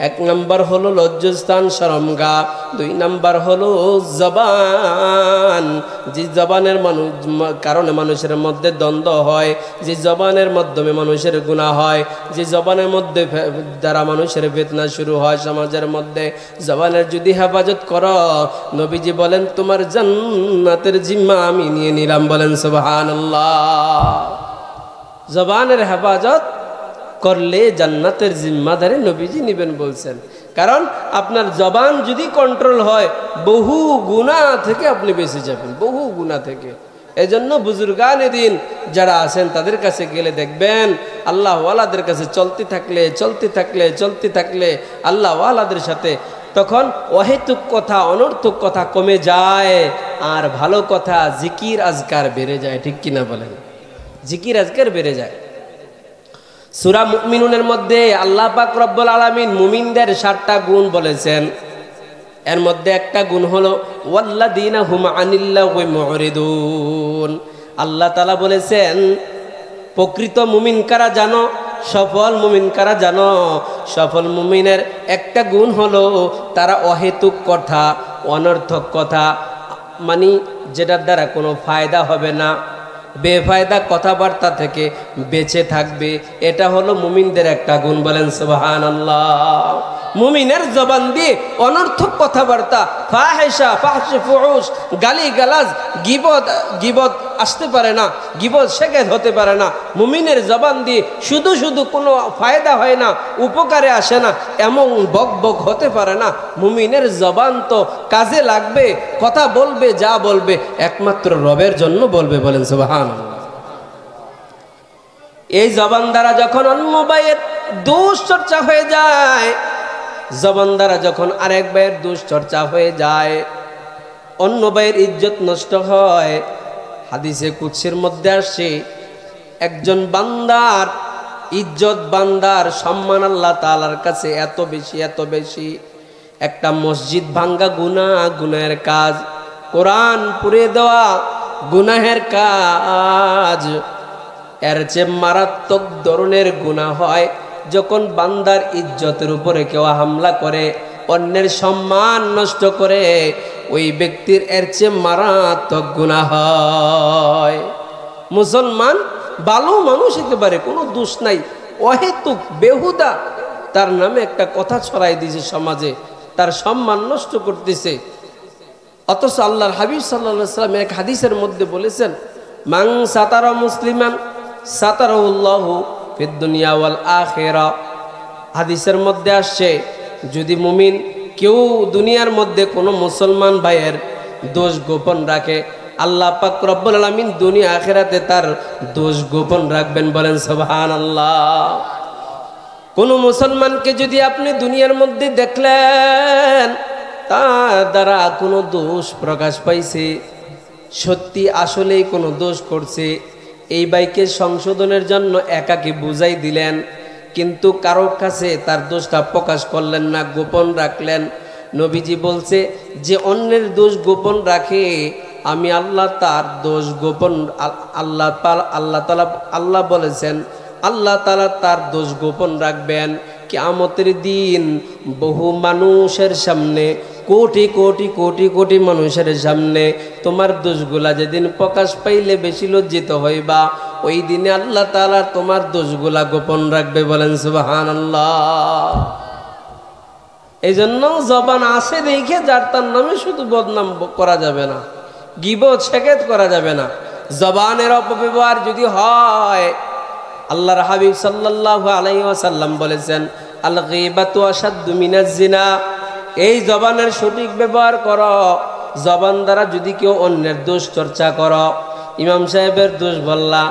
Speaker 1: 1 নাম্বার হলো লজ্জাস্থান, শরমগা। 2 নাম্বার হলো জবান। যে জবানের কারণে মানুষের মধ্যে দ্বন্দ্ব হয়, যে জবানের মাধ্যমে মানুষের গুনাহ হয়, যে জবানের মধ্যে দ্বারা মানুষের ফিতনা শুরু হয় সমাজের মধ্যে, জবানের যদি হেফাজত করো, নবীজি বলেন তোমার জান্নাতের জিম্মা আমি নিয়ে নিলাম। বলেন সুবহানাল্লাহ। জবানের হেফাজত করলে জান্নাতের জিম্মাদারি নবীজি নেবেন বলছেন। কারণ আপনার জবান যদি কন্ট্রোল হয়, বহু গুনাহ থেকে আপনি বেঁচে যাবেন, বহু গুনাহ থেকে। এজন্য বুজুর্গানে দিন যারা আছেন তাদের কাছে গেলে দেখবেন, আল্লাহ ওয়ালাদের কাছে চলতে থাকলে আল্লাহ ওয়ালাদের সাথে তখন অহেতুক কথা, অনর্থক কথা কমে যায়, আর ভালো কথা জিকির আজকার বেড়ে যায়। ঠিক কিনা বলেন? জিকির আজকার বেড়ে যায়। সূরা মুমিনুনের মধ্যে আল্লাহ পাক রব্বুল আলামিন মুমিনদের 7টা গুণ বলেছেন। এর মধ্যে একটা গুণ হলো ওয়াল্লাযীনা হুম আনিল্লাহি মুরিদুন। আল্লাহ তাআলা বলেছেন প্রকৃত মুমিন কারা জানো? সফল মুমিন কারা জানো? সফল মুমিনের একটা গুণ হলো তারা অহেতুক কথা, অনর্থক কথা, মানে যেটার দ্বারা কোনো ফায়দা হবে না, বেফায়দা কথাবার্তা থেকে বেঁচে থাকবে। এটা হলো মুমিনদের একটা গুণ। বলেন সুবহানাল্লাহ। মুমিনের জবান দিয়ে অনর্থক কথাবার্তা, ফাহিশা, ফুহুশ, গালিগালাজ, গীবত আসতে পারে না, গীবত শেখাত হতে পারে না। মুমিনের জবান দিয়ে শুধু কোনো ফায়দা হয় না, উপকারে আসে না, এমন বকবক হতে পারে না। মুমিনের জবান তো কাজে লাগবে, কথা বলবে, যা বলবে একমাত্র রবের জন্য বলবে। বলেন সুবহানাল্লাহ। এই জবান দ্বারা যখন অন্য ভাইয়ের দুশ্চর্চা হয়ে যায়, জবান দ্বারা যখন আরেক ভাইয়ের দুশ্চর্চা হয়ে যায়, অন্য ভাইয়ের ইজ্জত নষ্ট হয়। হাদিসে কুদসির মধ্যে আসছে, একজন বান্দার ইজ্জত, বান্দার সম্মান আল্লাহ তাআলার কাছে এত বেশি, এত বেশি, একটা মসজিদ ভাঙ্গা গুনাহ, গুনাহের কাজ, কোরআন পুড়িয়ে দেওয়া গুনাহের কাজ, এর চেয়ে মারাত্মক ধরনের গুনাহ হয় যখন বান্দার ইজ্জতের উপরে কেউ হামলা করে, অন্যের সম্মান নষ্ট করে, ওই ব্যক্তির এর চেয়ে মারাত্মক গুনাহ হয়। মুসলমান ভালো মানুষ, একেবারে কোনো দোষ নাই, অহেতুক বেহুদা তার নামে একটা কথা ছড়াই দিয়েছে সমাজে, তার সম্মান নষ্ট করতেছে। অথচ আল্লাহর হাবিব সাল্লাল্লাহু আলাইহি ওয়াসাল্লাম এক হাদিসের মধ্যে বলেছেন, মান সাতারা মুসলিমান সাতারাহুল্লাহু ফিদ দুনিয়া ওয়াল আখিরা। হাদিসের মধ্যে আসছে, যদি মুমিন কেউ দুনিয়ার মধ্যে কোনো মুসলমান ভাইয়ের দোষ গোপন রাখে, আল্লাহ পাক রব্বুল আলামিন দুনিয়া আখিরাতে তার দোষ গোপন রাখবেন। বলেন সুবহানাল্লাহ। কোনো মুসলমানকে যদি আপনি দুনিয়ার মধ্যে দেখলেন তার দ্বারা কোনো দোষ প্রকাশ পাইছে, সত্যি আসলেই কোনো দোষ করছে, এই ভাইকে সংশোধনের জন্য একাকে বুঝাই দিলেন, কিন্তু কারো কাছে তার দোষটা প্রকাশ করলেন না, গোপন রাখলেন। নবীজি বলছে, যে অন্যের দোষ গোপন রাখে, আমি আল্লাহ তার দোষ গোপন, আল্লাহ বলেছেন আল্লাহ তাআলা তার দোষ গোপন রাখবেন। কিয়ামতের দিন বহু মানুষের সামনে, কোটি কোটি কোটি কোটি মানুষের সামনে তোমার দোষগুলা যেদিন প্রকাশ পাইলে বেশি লজ্জিত হইবা, ওই দিনে আল্লাহ তাআলা তোমার দোষগুলা গোপন রাখবে। বলেন সুবহানাল্লাহ। এই জন্য জবান আছে দেখে যার তার নামে শুধু বদনাম করা যাবে না, গীবত শেখায়ত করা যাবে না। জবানের অপব্যবহার যদি হয়, আল্লাহর হাবিব সাল্লাল্লাহু আলাইহি ওয়াসাল্লাম বলেছেন, আল গীবাতু আশাদ্দু মিনাজ জিনা। এই জবানের সঠিক ব্যবহার করো। জবান দ্বারা যদি কেউ অন্যের দোষ চর্চা করো, ইমাম সাহেবের দোষ বললা,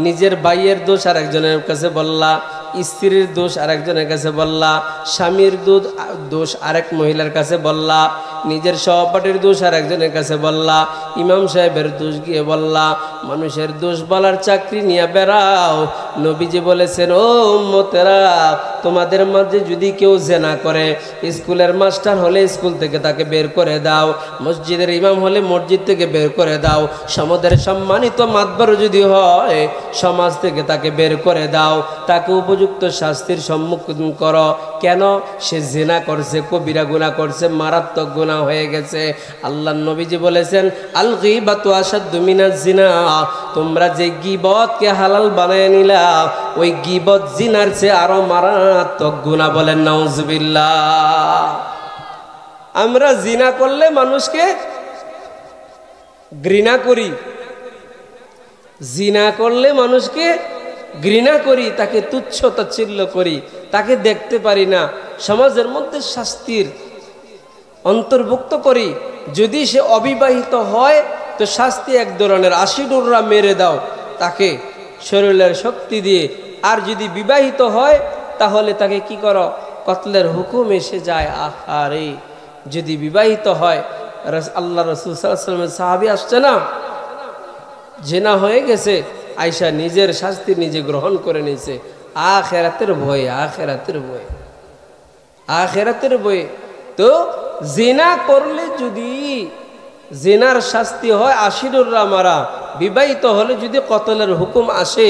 Speaker 1: নিজের ভাইয়ের দোষ আরেকজনের কাছে বললা, স্ত্রীর দোষ আরেকজনের কাছে বললা, স্বামীর দোষ আরেক মহিলার কাছে বললা, নিজের সহপাঠীর দোষ আরেকজনের কাছে বললা, ইমাম সাহেবের দোষ গিয়ে বললা, মানুষের দোষ বলার চাকরি নিয়ে বেড়াও। নবীজি বলেছেন, ও উম্মতেরা, তোমাদের মাঝে যদি কেউ জেনা করে, স্কুলের মাস্টার হলে স্কুল থেকে তাকে বের করে দাও, মসজিদের ইমাম হলে মসজিদ থেকে বের করে দাও, সমাজের সম্মানিত মাতবার যদি হয় সমাজ থেকে তাকে বের করে দাও, তাকে উপযুক্ত শাস্তির সম্মুখীন করো। কেন? সে জিনা করছে, কবিরা গুনাহ করছে, মারাত্মক গুনাহ হয়ে গেছে। আল্লাহর নবীজি বলেছেন, আল গীবাতু আশাদ্দু মিনাজ জিনা। তোমরা যে গীবতকে হালাল বানায় নিলা, ওই গীবত জিনার চেয়ে আরো মারাত্মক গুনাহ। বলেন নাউজুবিল্লাহ। আমরা জিনা করলে মানুষকে ঘৃণা করি, জিনা করলে মানুষকে ঘৃণা করি, তাকে তুচ্ছ তাচ্ছিল্য করি, তাকে দেখতে পারি না, সমাজের মধ্যে শাস্তির অন্তর্ভুক্ত করি। যদি সে অবিবাহিত হয় তো শাস্তি এক ধরনের, 80 ডোররা মেরে দাও তাকে শরীরের শক্তি দিয়ে। আর যদি বিবাহিত হয় তাহলে তাকে কি করো? কতলের হুকুম এসে যায়। আহারে, যদি বিবাহিত হয়, আল্লাহ রাসূল সাল্লাল্লাহু আলাইহি ওয়াসাল্লামের সাহাবী আসছে না, জিনা হয়ে গেছে, আয়েশা নিজের শাস্তি নিজে গ্রহণ করে নিয়েছে। আখিরাতের ভয়ে, আখিরাতের ভয়ে, আখিরাতের ভয়ে। তো জিনা করলে যদি জিনার শাস্তি হয় 80 ডোররা মারা, বিবাহিত হলে যদি কতলের হুকুম আসে,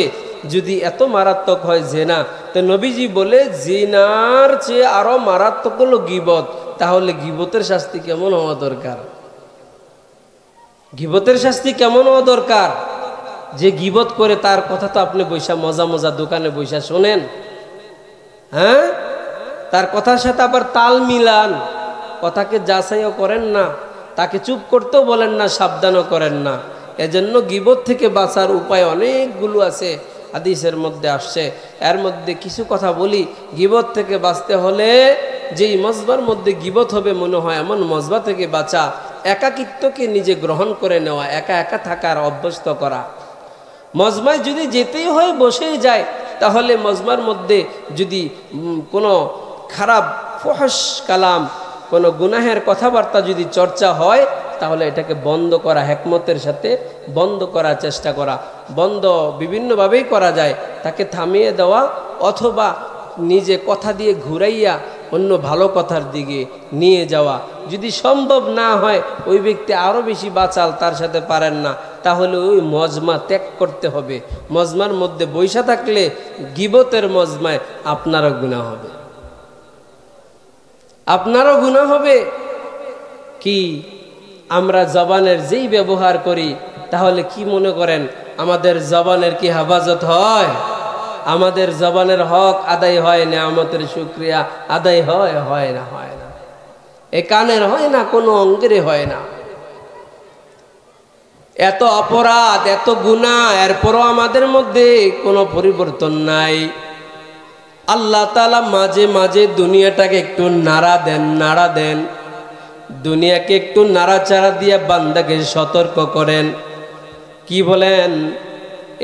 Speaker 1: যদি এত মারাত্মক হয় জিনা, তো নবীজি বলে জিনার চেয়ে আরো মারাত্মক হলো গীবত। তাহলে গীবতের শাস্তি কেমন হওয়া দরকার? গীবতের শাস্তি কেমন হওয়া দরকার? যে গীবত করে তার কথা তো আপনি বৈশা মজা মজা দোকানে বৈশা শোনেন, হ্যাঁ, তার কথার সাথে আবার তাল মিলান, কথাকে যাচাইও করেন না, তাকে চুপ করতেও বলেন না, সাবধানও করেন না। এজন্য গীবত থেকে বাঁচার উপায় অনেকগুলো আছে, হাদিসের মধ্যে আসছে। এর মধ্যে কিছু কথা বলি। গীবত থেকে বাঁচতে হলে যেই মজবার মধ্যে গীবত হবে মনে হয় এমন মজবা থেকে বাঁচা, একাকিত্বকে নিজে গ্রহণ করে নেওয়া, একা একা থাকার অভ্যস্ত করা। মজমায় যদি যেতেই হয় বসেই যায়, তাহলে মজমার মধ্যে যদি কোনো খারাপ ফহশ কালাম, কোনো গুনাহের কথাবার্তা যদি চর্চা হয়, তাহলে এটাকে বন্ধ করা, হিকমতের সাথে বন্ধ করার চেষ্টা করা। বন্ধ বিভিন্নভাবেই করা যায়, তাকে থামিয়ে দেওয়া অথবা নিজে কথা দিয়ে ঘুরাইয়া অন্য ভালো কথার দিকে নিয়ে যাওয়া। যদি সম্ভব না হয়, ওই ব্যক্তি আরও বেশি বাচাল তার সাথে পারেন না, তাহলে ওই মজমা ত্যাগ করতে হবে। মজমার মধ্যে বৈশা থাকলে গিবতের মজমায় আপনারও গুনাহ হবে, আপনারও গুনাহ হবে। কি আমরা জবানের যেই ব্যবহার করি, তাহলে কি মনে করেন আমাদের জবানের কি হেফাজত হয়? আমাদের জবানের হক আদায় হয়, নিয়ামতের শুকরিয়া আদায় হয়? হয় না, হয় না। এ কানের হয় না, কোনো অঙ্গের হয় না। এত অপরাধ, এত গুনাহ, এরপরও আমাদের মধ্যে কোনো পরিবর্তন নাই। আল্লাহ তাআলা মাঝে মাঝে দুনিয়াটাকে একটু নাড়া দেন, নাড়া দেন, দুনিয়াকে একটু নাড়াচাড়া দিয়ে বান্দাকে সতর্ক করেন। কি বলেন?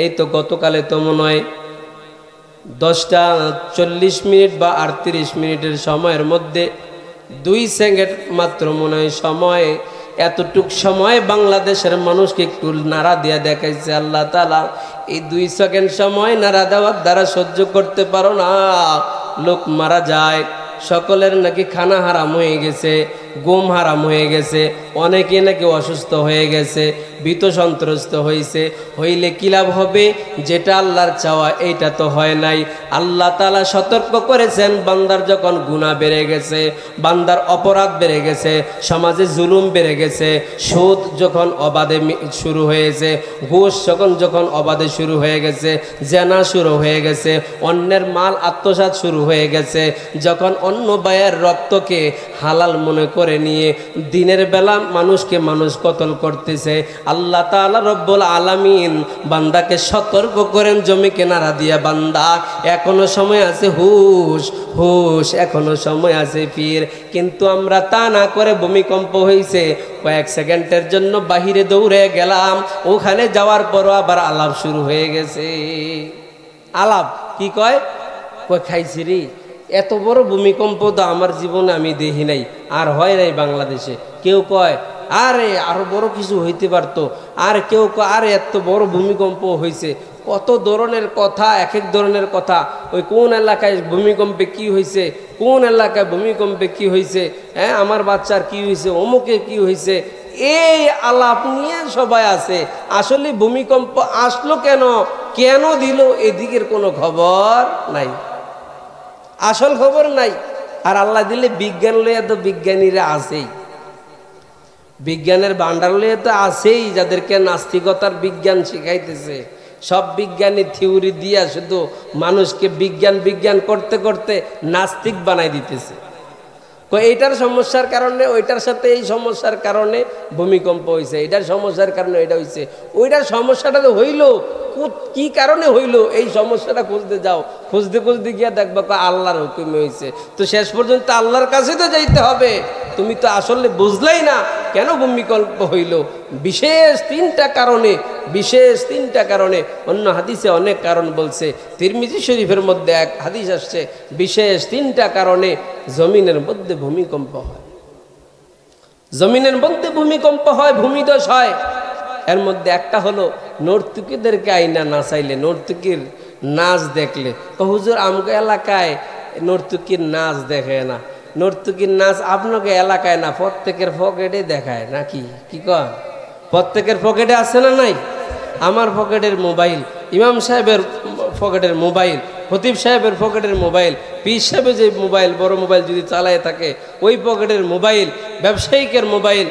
Speaker 1: এই তো গতকালে তো মনে হয় 10:40 বা 38 মিনিটের সময়ের মধ্যে 2 সেকেন্ড মাত্র মনে হয় সময়, এতটুক সময় বাংলাদেশের মানুষকে একটু নাড়া দিয়ে দেখাইছে আল্লাহ তাআলা। এই 2 সেকেন্ড সময় নাড়া দেওয়ার দ্বারা সহ্য করতে পারো না, লোক মারা যায়। সকলের নাকি খানা হারাম হয়ে গেছে, ঘুম হারাম হয়ে গেছে, অনেকে নাকি অসুস্থ হয়ে গেছে, ভীত সন্ত্রস্ত হয়েছে। হইলে কি লাভ হবে? যেটা আল্লাহর চাওয়া এইটা তো হয় নাই। আল্লাহ তাআলা সতর্ক করেছেন, বান্দার যখন গুনাহ বেড়ে গেছে, বান্দার অপরাধ বেড়ে গেছে, সমাজে জুলুম বেড়ে গেছে, সুদ যখন অবাধে শুরু হয়েছে, ঘুষ যখন অবাধে শুরু হয়ে গেছে, জেনা শুরু হয়ে গেছে, অন্যের মাল আত্মসাৎ শুরু হয়ে গেছে, যখন অন্য ভাইয়ের রক্তকে হালাল মনে করে নিয়ে দিনের বেলা মানুষকে মানুষ কতল করতেছে, আল্লাহ তাআলা রব্বুল আলামিন বান্দাকে সতর্ক করেন, জমিকে নাড়া দিয়া, বান্দা এখনো সময় আছে, হুশ হুশ, এখনো সময় আছে ফির। কিন্তু আমরা তা না করে ভূমিকম্প হয়েছে, কয়েক সেকেন্ডের জন্য বাহিরে দৌড়ে গেলাম, ওখানে যাওয়ার পরও আবার আলাপ শুরু হয়ে গেছে। আলাপ কি কয়? খাইছি রে, এত বড় ভূমিকম্প তো আমার জীবনে আমি দেখি নাই, আর হয় নাই বাংলাদেশে। কেউ কয় আরে আরো বড় কিছু হইতে পারতো, আর কেউ কয় আরে এত বড় ভূমিকম্প হয়েছে। কত ধরনের কথা, এক এক ধরনের কথা। ওই কোন এলাকায় ভূমিকম্পে কি হয়েছে, কোন এলাকায় ভূমিকম্পে কি হয়েছে, হ্যাঁ আমার বাচ্চার কি হয়েছে, অমুকে কি হয়েছে, এই আলাপ নিয়ে সবাই আছে। আসলে ভূমিকম্প আসলো কেন, কেন দিল, এদিকের কোনো খবর নাই, আসল খবর নাই। আর আল্লাহ দিলে বিজ্ঞান লইয়া তো বিজ্ঞানীরা আছেই, বিজ্ঞানের ভান্ডার লইয়া তো আছেই, যাদেরকে নাস্তিকতার বিজ্ঞান শিখাইতেছে। সব বিজ্ঞানী থিওরি দিয়া শুধু মানুষকে বিজ্ঞান বিজ্ঞান করতে করতে নাস্তিক বানাই দিতেছে। এইটার সমস্যার কারণে ওইটার সাথে এই সমস্যার কারণে ভূমিকম্প হয়েছে, এটার সমস্যার কারণে এটা হয়েছে, ওইটার সমস্যাটা তো হইল, কি কারণে হইল এই সমস্যাটা খুঁজতে যাও, খুঁজতে খুঁজতে গিয়া দেখবা আল্লাহর হুকুমে হয়েছে। তো শেষ পর্যন্ত আল্লাহর কাছে তো যাইতে হবে। তুমি তো আসলে বুঝলাই না কেন ভূমিকম্প হইল। বিশেষ 3টা কারণে, বিশেষ 3টা কারণে। অন্য হাদিসে অনেক কারণ বলছে, তিরমিজি শরীফের মধ্যে এক হাদিস আসছে, বিশেষ 3টা কারণে জমিনের মধ্যে ভূমিকম্প হয়, জমিনের মধ্যে ভূমিকম্প হয়, ভূমিধস হয়। এর মধ্যে একটা হলো নর্তকীদেরকে আইনা নাচাইলে, নর্তকীর নাচ দেখলে। হুজুর আমগো এলাকায় নর্তকীর নাচ দেখে না, নর্তকীর নাচ আপনাকে এলাকায় না, প্রত্যেকের পকেটে দেখায় নাকি, কি কয়? প্রত্যেকের পকেটে আছে না নাই? আমার পকেটের মোবাইল, ইমাম সাহেবের পকেটের মোবাইল, খতিব সাহেবের পকেটের মোবাইল, পীর সাহেবের যে মোবাইল, বড় মোবাইল যদি চালায় থাকে ওই পকেটের মোবাইল, ব্যবসায়িকের মোবাইল,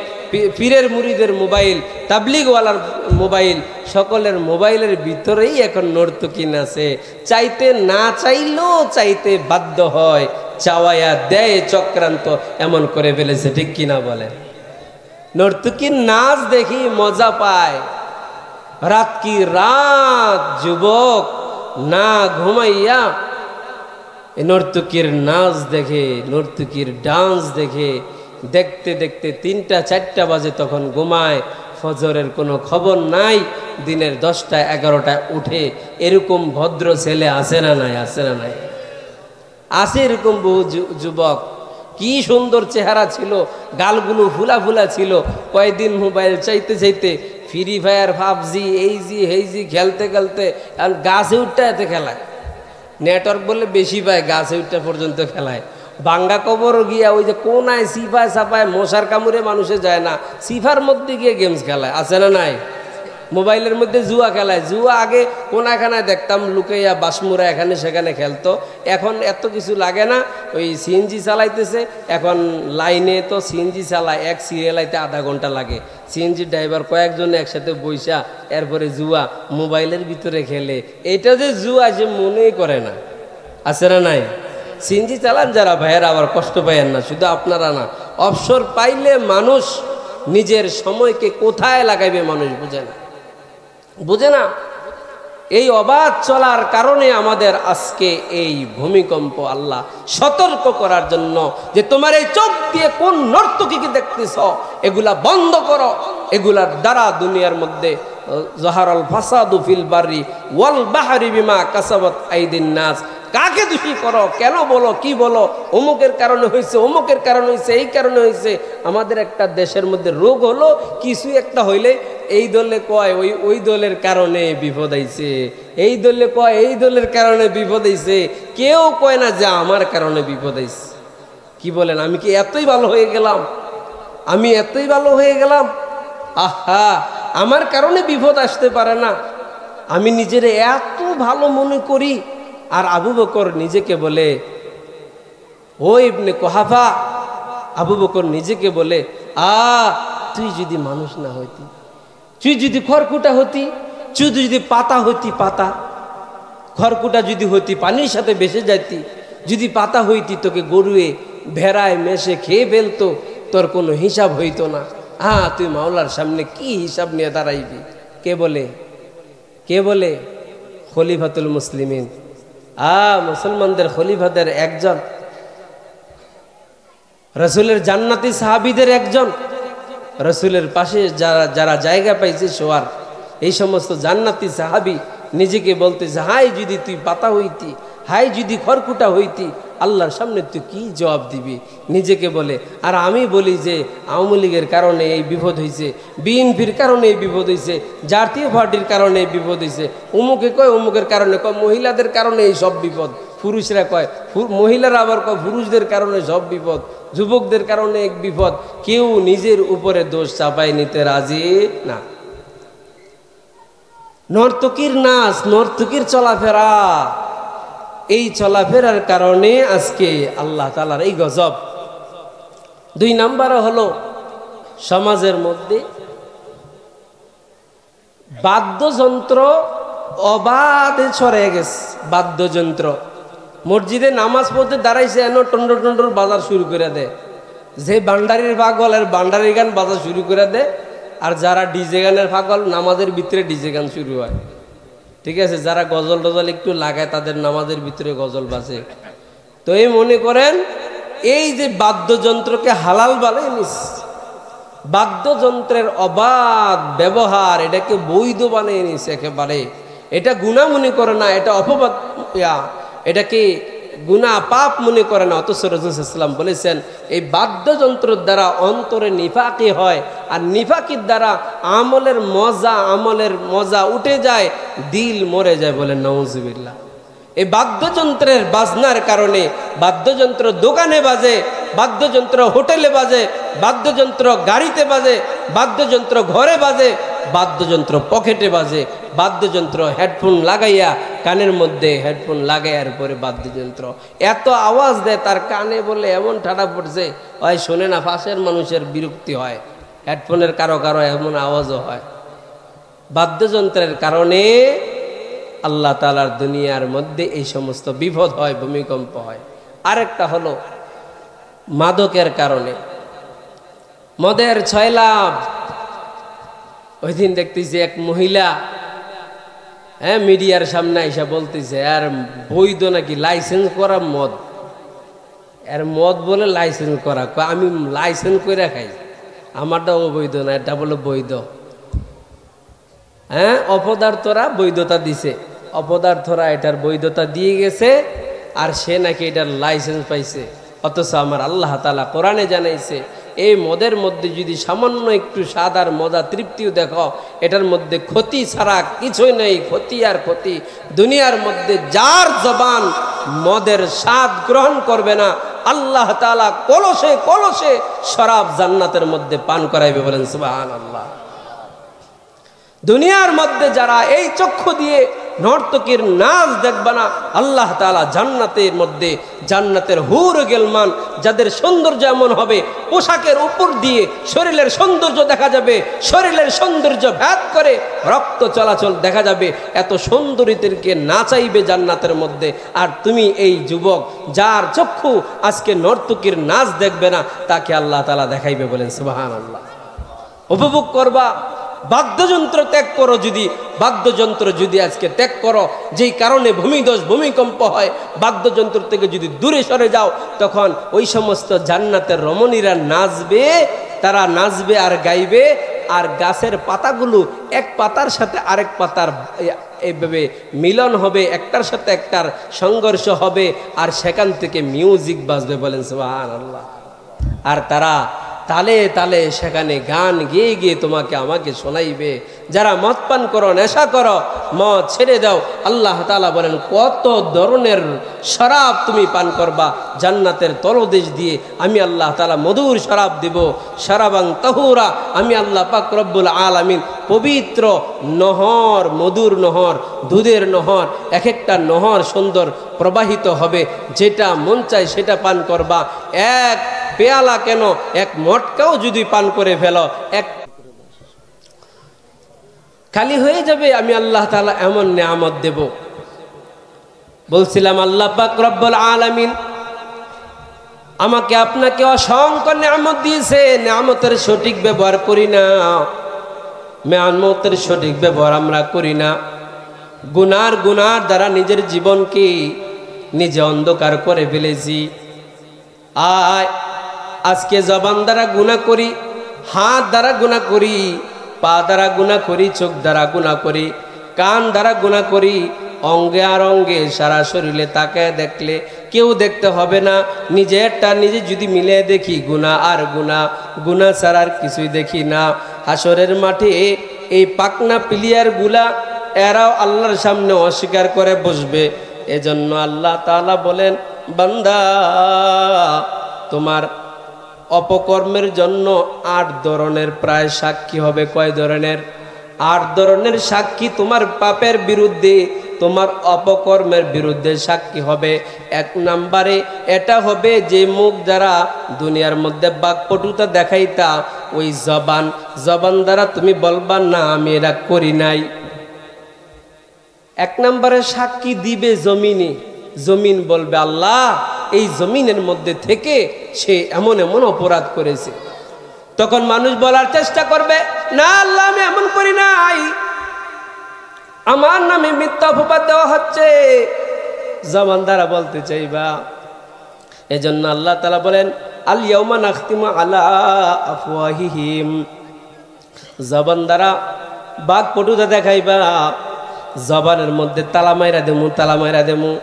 Speaker 1: পীরের মুরিদের মোবাইল, তাবলিগওয়ালার মোবাইল, সকলের মোবাইলের ভিতরেই এখন নর্তকী নাচে। চাইতে না চাইলেও চাইতে বাধ্য হয়, চাওয়ায়া দেয় চক্রান্ত এমন করে ফেলেছে, ঠিক কিনা বলেন? নর্তকীর নাচ দেখি মজা পায়, রাত কি রাত যুবক না ঘুমাইয়া নর্তকীর নাচ দেখে, নর্তকীর ডান্স দেখে, দেখতে দেখতে 3টা 4টা বাজে তখন ঘুমায়। ফজরের কোনো খবর নাই, দিনের 10টায় 11টায় উঠে এরকম ভদ্র ছেলে আছে না নাই? আছে না নাই? আছে এরকম বহু যুবক, কি সুন্দর চেহারা ছিল, গালগুলো ফুলা ফুলা ছিল, কয়েকদিন মোবাইল চাইতে চাইতে ফ্রি ফায়ার পাবজি এই জি খেলতে খেলতে গাছে উঠতে এতে খেলায়, নেটওয়ার্ক বলে বেশি পায়, গাছে উঠতে পর্যন্ত খেলায়। বাঙ্গা কবর গিয়া ওই যে কোনায় সিফায় সাপায় মশার কামড়ে মানুষে যায় না, সিফার মধ্যে গিয়ে গেমস খেলায়, আছে না নাই? মোবাইলের মধ্যে জুয়া খেলায়, জুয়া আগে কোনাখানায় দেখতাম লুকাইয়া বাসমুরা এখানে সেখানে খেলতো, এখন এত কিছু লাগে না, ওই সিএনজি চালাইতেছে এখন, লাইনে তো সিএনজি চালায়, এক সিরিয়ালাইতে আধা ঘন্টা লাগে, সিএনজি ড্রাইভার কয়েকজন একসাথে বইসা এরপরে জুয়া মোবাইলের ভিতরে খেলে, এটা যে জুয়া সে মনেই করে না, আছে না নাই? সিএনজি চালান যারা ভাইয়েরা আবার কষ্ট পাইয়েন না, শুধু আপনারা না, অবসর পাইলে মানুষ নিজের সময়কে কোথায় লাগাইবে মানুষ বুঝে না। এই অবাধ চলার কারণে আমাদের আজকে এই ভূমিকম্প। আল্লাহ সতর্ক করার জন্য যে তোমার এই চোখ দিয়ে কোন নর্তকীকে দেখতেছ, এগুলা বন্ধ করো, এগুলার দ্বারা দুনিয়ার মধ্যে জহারাল ফাসাদু ফিল বাররি ওয়াল বাহরি বিমা কাসাবাত আইদিন নাস। কাকে দোষী করো, কেন বলো, কি বলো, অমুকের কারণে হয়েছে, অমুকের কারণে হয়েছে, এই কারণে হয়েছে। আমাদের একটা দেশের মধ্যে রোগ হলো, কিছু একটা হইলে এই দলে কয় ওই দলের কারণে বিপদ আইছে, এই দলে কয় এই দলের কারণে বিপদ আইছে, কেউ কয় না যে আমার কারণে বিপদ আইছে। কি বলেন, আমি কি এতই ভালো হয়ে গেলাম? আমি এতই ভালো হয়ে গেলাম? আহা, আমার কারণে বিপদ আসতে পারে না। আমি নিজের এত ভালো মনে করি, আর আবু বকর নিজেকে বলে, ও ইবনে কুহাফা, আবু বকর নিজেকে বলে, তুই যদি মানুষ না হইতি, তুই যদি খড়কুটা হতি, তুই যদি পাতা হইতি, পাতা খড়কুটা যদি হইতি, পানির সাথে ভেসে যাইতি, যদি পাতা হইতি, তোকে গরুয়ে ভেড়ায় মেশে খেয়ে ফেলতো, তোর কোনো হিসাব হইতো না। তুই মাওলার সামনে কি হিসাব নিয়ে দাঁড়াইবি? কে বলে? খলিফাতুল মুসলিমিন, মুসলমানদের খলিফাদের একজন, রসুলের জান্নাতি সাহাবীদের একজন, রসুলের পাশে যারা জায়গা পাইছে শোয়ার, এই সমস্ত জান্নাতি সাহাবী নিজেকে বলতেছে, হাই যদি তুই পাতা হইতি, হাই যদি খড়কুটা হইতি, আল্লাহর সামনে তুই কি জবাব দিবি? নিজেকে বলে। আর আমি বলি যে আওয়ামী লীগের কারণে এই বিপদ হয়েছে, বিএনপির কারণে এই বিপদ হয়েছে, জাতীয় পার্টির কারণে এই বিপদ হয়েছে, অমুকে কয় অমুকের কারণে, কয় মহিলাদের কারণে এই সব বিপদ, পুরুষরা কয় মহিলারা আবার কয় পুরুষদের কারণে সব বিপদ, যুবকদের কারণে এক বিপদ। কেউ নিজের উপরে দোষ চাপাই নিতে রাজি না। নর্তকীর নাচ, নর্তকীর চলাফেরা, এই চলাফেরার কারণে আজকে আল্লাহ তাআলার এই গজব। 2 নম্বরে হলো সমাজের মধ্যে বাদ্যযন্ত্র অবাধে ছড়িয়ে গেছে। বাদ্যযন্ত্র মসজিদে নামাজ পড়তে দাঁড়াইছে, এন টন্ডর টন্ডর বাজার শুরু করে দেয়, যে বান্ডারির পাগল আর বান্ডারি গান বাজার শুরু করে দেয়, আর যারা ডিজে গানের পাগল নামাজের ভিতরে ডিজে গান শুরু হয়। ঠিক আছে, যারা গজল টজল একটু লাগায় তাদের নামাজের ভিতরে গজল বাজে। তো এই মনে করেন এই যে বাদ্যযন্ত্রকে হালাল বানিয়ে নিস, বাদ্যযন্ত্রের অবাধ ব্যবহার এটাকে বৈধ বানিয়ে নিস একেবারে। এটা গুনাহ মনে করে না, এটা অপবাদ, এটাকে গুনাহ পাপ মনে করে না। অথচ রাসূল সাল্লাল্লাহু আলাইহি ওয়াসাল্লাম বলেছেন এই বাদ্যযন্ত্রের দ্বারা অন্তরে নিফাকি হয়, আর নিফাকির দ্বারা আমলের মজা উঠে যায়, দিল মরে যায়। বলেন নাউজুবিল্লাহ। এই বাদ্যযন্ত্রের বাজনার কারণে, বাদ্যযন্ত্র দোকানে বাজে, বাদ্যযন্ত্র হোটেলে বাজে, বাদ্যযন্ত্র গাড়িতে বাজে, বাদ্যযন্ত্র ঘরে বাজে, বাদ্যযন্ত্র পকেটে বাজে, বাদ্যযন্ত্র হেডফোন লাগাইয়া, কানের মধ্যে হেডফোন লাগাইয়ার পরে বাদ্যযন্ত্র এত আওয়াজ দেয় তার কানে, বলে এমন ঠাডা পড়ছে হয় শোনে না, পাশের মানুষের বিরক্তি হয়। হেডফোনের কারো কারো এমন আওয়াজও হয়। বাদ্যযন্ত্রের কারণে আল্লাহ তাআলার দুনিয়ার মধ্যে এই সমস্ত বিপদ হয়, ভূমিকম্প হয়। আরেকটা হলো মাদকের কারণে, মদের ছয়লাভ। ওই দিন দেখতেছি এক মহিলা মিডিয়ার সামনে এসে বলতেছে আর বৈধ নাকি লাইসেন্স করা মদ, আর মদ বলে লাইসেন্স করা, আমি লাইসেন্স করে খাই, আমারটা অবৈধ না, এটা বলে বৈধ। হ্যাঁ, অপদার্থরা বৈধতা দিছে, অপদার্থরা এটার বৈধতা দিয়ে গেছে, আর সে নাকি এটার লাইসেন্স পাইছে। অথচ আমার আল্লাহ তাআলা কোরআনে জানাইছে এই মদের মধ্যে যদি সামান্য একটু স্বাদ আর মজা তৃপ্তিও দেখো, এটার মধ্যে ক্ষতি ছাড়া কিছুই নেই, ক্ষতি আর ক্ষতি। দুনিয়ার মধ্যে যার জবান মদের স্বাদ গ্রহণ করবে না, আল্লাহ তাআলা কলসে কলসে শরাব জান্নাতের মধ্যে পান করাইবে। বলেন সুবহানাল্লাহ। দুনিয়ার মধ্যে যারা এই চক্ষু দিয়ে নর্তকীর নাচ দেখবে না, আল্লাহ তাআলা জান্নাতের মধ্যে জান্নাতের হুর গেলমান, যাদের সৌন্দর্য এমন হবে পোশাকের উপর দিয়ে শরীরের সৌন্দর্য দেখা যাবে, শরীরের সৌন্দর্য ভেদ করে রক্ত চলাচল দেখা যাবে, এত সুন্দরীদেরকে নাচাইবে জান্নাতের মধ্যে। আর তুমি এই যুবক যার চক্ষু আজকে নর্তকীর নাচ দেখবে না, তাকে আল্লাহ তাআলা দেখাইবে। বলেন সুবহানাল্লাহ। উপভোগ করবা, বাদ্যযন্ত্র ত্যাগ করো। যদি বাদ্যযন্ত্র যদি আজকে ত্যাগ করো, যেই কারণে ভূমিধস ভূমিকম্প হয়, বাদ্যযন্ত্র থেকে যদি দূরে সরে যাও, তখন ওই সমস্ত জান্নাতের রমণীরা নাচবে, তারা নাচবে আর গাইবে, আর গাছের পাতাগুলো এক পাতার সাথে আরেক পাতার এইভাবে মিলন হবে, একটার সাথে একটার সংঘর্ষ হবে, আর সেখান থেকে মিউজিক বাজবে। বলেন সুবহানাল্লাহ। আর তারা তালে তালে সেখানে গান গেয়ে গিয়ে তোমাকে আমাকে শোনাইবে। যারা মদ পান করো, নেশা করো, মদ ছেড়ে দাও। আল্লাহ তাআলা বলেন কত ধরনের শরাব তুমি পান করবা, জান্নাতের তলদেশ দিয়ে আমি আল্লাহ তাআলা মধুর শরাব দিব। শরাবাং তাহুরা, আমি আল্লাহ পাক রব্বুল আলামিন পবিত্র নহর, মধুর নহর, দুধের নহর, এক একটা নহর সুন্দর প্রবাহিত হবে, যেটা মন চায় সেটা পান করবা। এক পেয়ালা কেন, এক মটকাও যদি পান করে ফেলো, এক খালি হয়ে যাবে। আমি আল্লাহ তাআলা এমন নিয়ামত দেব। বলছিলাম আল্লাহ পাক রব্বুল আলামিন আমাকে আপনাকে অসংখ্য নিয়ামত দিয়েছে, নিয়ামতের সঠিক ব্যবহার করি না, নিয়ামতের সঠিক ব্যবহার আমরা করি না। গুনার দ্বারা নিজের জীবনকে নিজে অন্ধকার করে ফেলেছি। আজকে জবান দ্বারা গুনাহ করি, হাত দ্বারা গুনাহ করি, পা দ্বারা গুনাহ করি, চোখ দ্বারা গুনাহ করি, কান দ্বারা গুনাহ করি, অঙ্গে আর অঙ্গে সারা শরীরে তাকায় দেখলে কেউ দেখতে হবে না, নিজেরটা নিজে যদি মিলে দেখি গুনাহ আর গুনাহ, গুনাহ ছাড়া আর কিছুই দেখি না। হাসরের মাঠে এই পাকনা প্লেয়ার গুলা এরাও আল্লাহর সামনে অস্বীকার করে বসবে। এজন্য আল্লাহ তাআলা বলেন, বান্দা তোমার অপকর্মের জন্য 8 ধরনের প্রায় সাক্ষী হবে। কয় ধরনের? 8 ধরনের সাক্ষী তোমার পাপের বিরুদ্ধে, তোমার অপকর্মের বিরুদ্ধে সাক্ষী হবে। 1 নম্বরে এটা হবে যে মুখ দ্বারা দুনিয়ার মধ্যে বাকপটুতা দেখাইতা, ওই জবান দ্বারা তুমি বলবা না আমি এটা করি নাই। 1 নম্বরে সাক্ষী দিবে জমিনে, জমিন বলবে আল্লাহ এই জমিনের মধ্যে থেকে সে এমন এমন অপরাধ করেছে। তখন মানুষ বলার চেষ্টা করবে, না আল্লাহ আমি এমন করি নাই, আমার নামে মিথ্যা অপবাদ দেওয়া হচ্ছে। জবান দ্বারা বলতে চাইবা। এজন্য আল্লাহ তাআলা বলেন, আল ইয়াউমা নাখতিমু আলা আফওয়াহিহিম, জবান দ্বারা বাকপটুতা দেখাইবা, জবানের মধ্যে তালা মাইরা দেমু।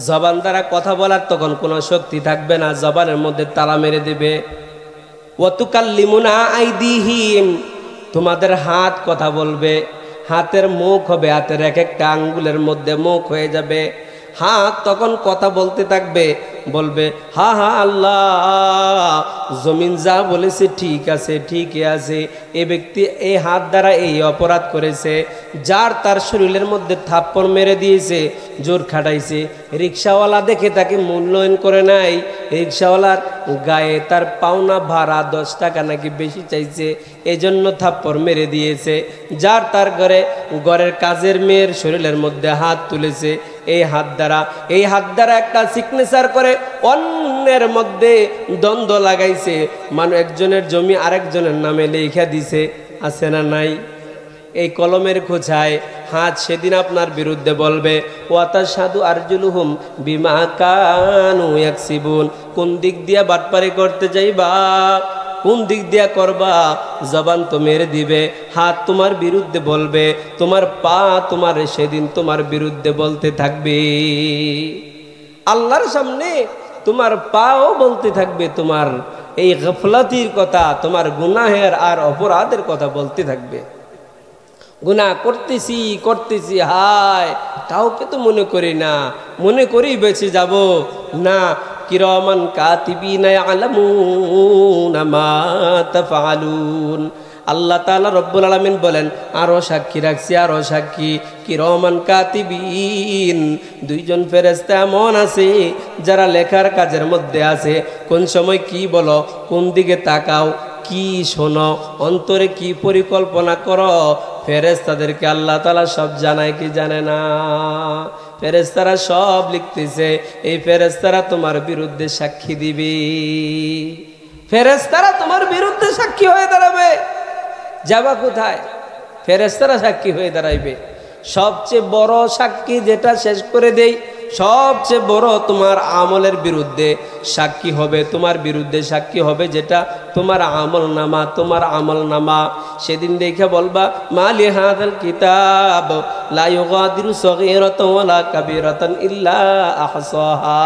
Speaker 1: জবান দ্বারা কথা বলার তখন কোনো শক্তি থাকবে না, জবানের মধ্যে তালা মেরে দেবে। ওয়া তুকাল্লিমুনা আইদিহিম, তোমাদের হাত কথা বলবে, হাতের মুখ হবে, হাতের এক একটা আঙ্গুলের মধ্যে মুখ হয়ে যাবে। হাত তখন কথা বলতে থাকবে, বলবে হা হা আল্লাহ জমিন যা বলেছে ঠিক আছে, ঠিকই আছে, এ ব্যক্তি এই হাত দ্বারা এই অপরাধ করেছে। যার তার শরীরের মধ্যে থাপ্পড় মেরে দিয়েছে, জোর খাটাইছে, রিক্সাওয়ালা দেখে তাকে মূল্যায়ন করে নাই, রিক্সাওয়ালার গায়ে তার পাওনা ভাড়া 10 টাকা নাকি বেশি চাইছে, এজন্য থাপ্পড় মেরে দিয়েছে। যার তার ঘরের কাজের মেয়ের শরীরের মধ্যে হাত তুলেছে, এই হাত দ্বারা একটা সিগনেচার করে অন্যের মধ্যে দ্বন্দ্ব লাগাইছে, একজনের জমি আরেকজনের নামে লেখা দিছে, আছে না নাই? এই কলমের খোঁচায় হাত সেদিন আপনার বিরুদ্ধে বলবে, ওয়াতাশহাদু আরজুলুহুম বিমা কানু ইয়াকসিবুন, কোন দিক দিয়ে বাটপারি করতে যাইবা, কোন দিক দিয়া করবা? জবান তো মেরে দিবে, হাত তোমার বিরুদ্ধে বলবে, তোমার পা তোমার সেদিন তোমার বিরুদ্ধে বলতে থাকবে। আল্লাহর সামনে তোমার পাও বলতে থাকবে তোমার এই গফলতির কথা, তোমার গুনাহের আর অপরাধের কথা বলতে থাকবে। গুনাহ করতেছি করতেছি, হায় কাউকে তো মনে করি না, মনে করি বেঁচে যাব না। কিরামান কাতিবিনা ইয়ালামুনা মা তাফআলুন। আল্লাহ তাআলা রব্বুল আলামিন বলেন, আরো সাক্ষী রাখছি, আরো সাক্ষী। কিরামান কাতিবিন, দুইজন ফেরেশতা এমন আছে যারা লেখার কাজের মধ্যে আছে। কোন সময় কি বলো, কোন দিকে তাকাও, কি শোনো, অন্তরে কি পরিকল্পনা করো, ফেরেশতাদেরকে আল্লাহ তাআলা সব জানায় কি জানে না? ফেরেশতারা সব লিখতেছে। এই ফেরেশতারা তোমার বিরুদ্ধে সাক্ষী দিবে, ফেরেশতারা তোমার বিরুদ্ধে সাক্ষী হয়ে দাঁড়াবে। যাবা কোথায়? ফেরেশতারা সাক্ষী হয়ে দাঁড়াইবে। সবচেয়ে বড় সাক্ষী যেটা শেষ করে দেই, সবচেয়ে বড় তোমার আমলের বিরুদ্ধে সাক্ষী হবে, তোমার বিরুদ্ধে সাক্ষী হবে যেটা তোমার আমল নামা। তোমার আমল নামা সেদিন দেখে বলবা, মা লিহাযাল কিতাব লা ইউগাদিরু সগীরাতান ওয়ালা কাবীরাতান ইল্লা আহসাহা।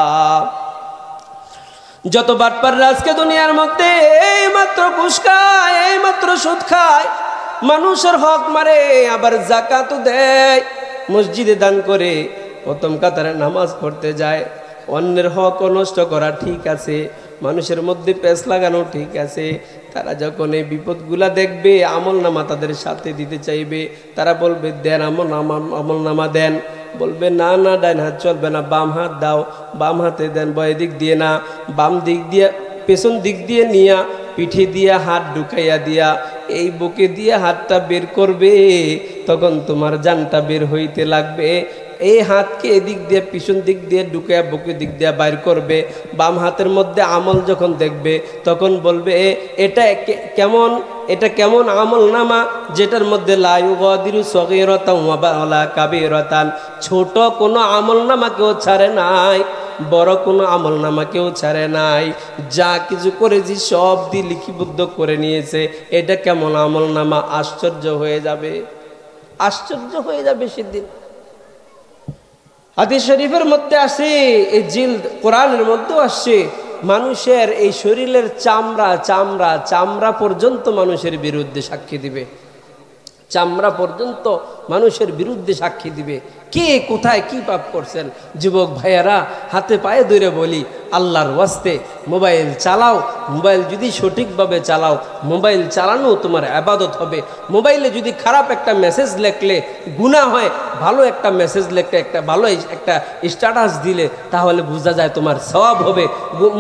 Speaker 1: যত বাটপাররা আজকে দুনিয়ার মধ্যে এই মাত্র ঘুষ খায়, এই মাত্র সুদ খায়, মানুষের হক মারে, আবার যাকাতও দেয়, মসজিদে দান করে, প্রথম কাতারে নামাজ পড়তে যায়। অন্যের হক নষ্ট করা ঠিক আছে, মানুষের মধ্যে পেঁচ লাগানো ঠিক আছে। তারা যখন এই বিপদগুলা দেখবে, আমল নামা তাদের সাথে দিতে চাইবে, তারা বলবে দেন আমল নামা দেন। বলবে না না, ডান হাত চলবে না, বাম হাত দাও, বাম হাতে দেন, বয় দিক দিয়ে না, বাম দিক দিয়ে, পেছন দিক দিয়ে নিয়া, পিঠে দিয়ে হাত ঢুকাইয়া দিয়া, এই বুকে দিয়ে হাতটা বের করবে, তখন তোমার জানটা বের হইতে লাগবে। এই হাতকে এদিক দিয়ে পিছন দিক দিয়ে ঢুকাইয়া বুকের দিক দিয়ে বাইর করবে। বাম হাতের মধ্যে আমল যখন দেখবে, তখন বলবে এটা কেমন, এটা কেমন আমল নামা যেটার মধ্যে লা ইউগাদিরু সগীরাতান ওয়ালা কাবীরাতান, ছোট কোনো আমল নামা কেউ ছাড়ে নাই, বড় কোনো আমল নামা কেউ ছাড়ে নাই। যা কিছু করেছি সব দিয়ে লিপিবদ্ধ করে নিয়েছে। এটা কেমন আমল নামা? আশ্চর্য হয়ে যাবে, আশ্চর্য হয়ে যাবে সেদিন। হাদিস শরীফের মধ্যে আসে, এই জিলদ কোরআনের মধ্যেও আসছে, মানুষের এই শরীরের চামড়া চামড়া চামড়া পর্যন্ত মানুষের বিরুদ্ধে সাক্ষী দিবে, চামড়া পর্যন্ত মানুষের বিরুদ্ধে সাক্ষী দিবে। কে কোথায় কি পাপ করছেন? যুবক ভাইয়ারা, হাতে পায়ে ধরে বলি, আল্লাহর ওয়াস্তে মোবাইল চালাও। মোবাইল যদি সঠিকভাবে চালাও, মোবাইল চালানো তোমার ইবাদত হবে। মোবাইলে যদি খারাপ একটা মেসেজ লিখলে গুনাহ হয়, ভালো একটা মেসেজ লিখলে, একটা ভালো একটা স্ট্যাটাস দিলে, তাহলে বোঝা যায় তোমার সওয়াব হবে।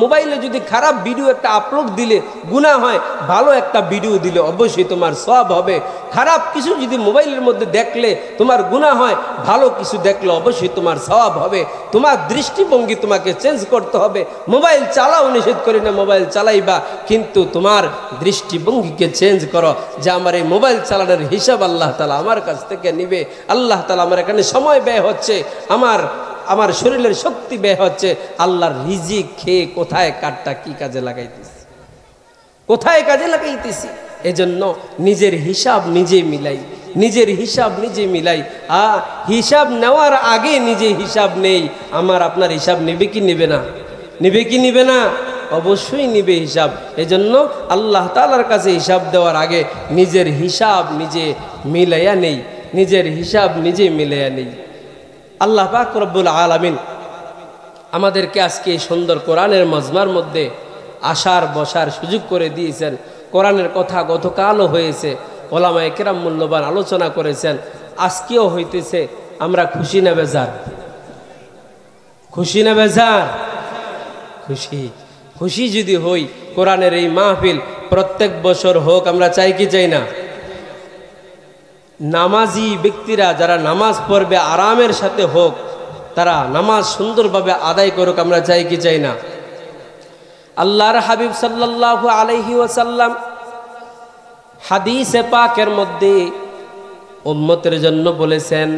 Speaker 1: মোবাইলে যদি খারাপ ভিডিও একটা আপলোড দিলে গুনাহ হয়, ভালো একটা ভিডিও দিলে অবশ্যই তোমার সওয়াব হবে। খারাপ কিছু যদি মোবাইলের মধ্যে দেখলে তোমার গুনাহ হয়, ভালো কিছু দেখলে অবশ্যই তোমার সওয়াব হবে। তোমার দৃষ্টিভঙ্গি তোমাকে চেঞ্জ করতে হবে। মোবাইল চালাও, নিষেধ করি না, মোবাইল চালাইবা, কিন্তু তোমার দৃষ্টিভঙ্গিকে চেঞ্জ করো, যে আমার এই মোবাইল চালানোর হিসাব আল্লাহ তাআলা আমার কাছ থেকে নিবে। আল্লাহ তাআলা আমার এখানে সময় ব্যয় হচ্ছে, আমার শরীরের শক্তি ব্যয় হচ্ছে, আল্লাহর রিজিক খেয়ে কোথায় কাটটা কি কাজে লাগাইতেছি, কোথায় কাজে লাগাইতেছি। এজন্য নিজের হিসাব নিজে মিলাই, নিজের হিসাব নিজে মিলাই। হিসাব নেওয়ার আগে নিজে হিসাব নেই। আমার আপনার হিসাব নেবে কি নেবে না? নেবে কি নেবে না? অবশ্যই নিবে হিসাব। এজন্য আল্লাহ তাআলার কাছে হিসাব দেওয়ার আগে নিজের হিসাব নিজে মিলাইয়া নেই, নিজের হিসাব নিজে মিলাইয়া নেই। আল্লাহ পাক রব্বুল আলামিন আমাদেরকে আজকে এই সুন্দর কোরআনের মজমার মধ্যে আসার বসার সুযোগ করে দিয়েছেন। কোরআনের কথা গতকালও হয়েছে, ওলামায়ে কেরাম মূল্যবান আলোচনা করেছেন, আজকেও হইতেছে। আমরা খুশি না বেজার? খুশি না বেজার? খুশি। খুশি যদি হই, কোরআনের এই মাহফিল প্রত্যেক বছর হোক, আমরা চাই কি চাই না? নামাজি ব্যক্তিরা যারা নামাজ পড়বে আরামের সাথে হোক, তারা নামাজ সুন্দরভাবে আদায় করুক, আমরা চাই কি চাই না? আল্লাহর হাবিব সাল্লাল্লাহু আলাইহি ওয়াসাল্লাম হাদিসে পাকের মধ্যে উম্মতের জন্য বলেছেন,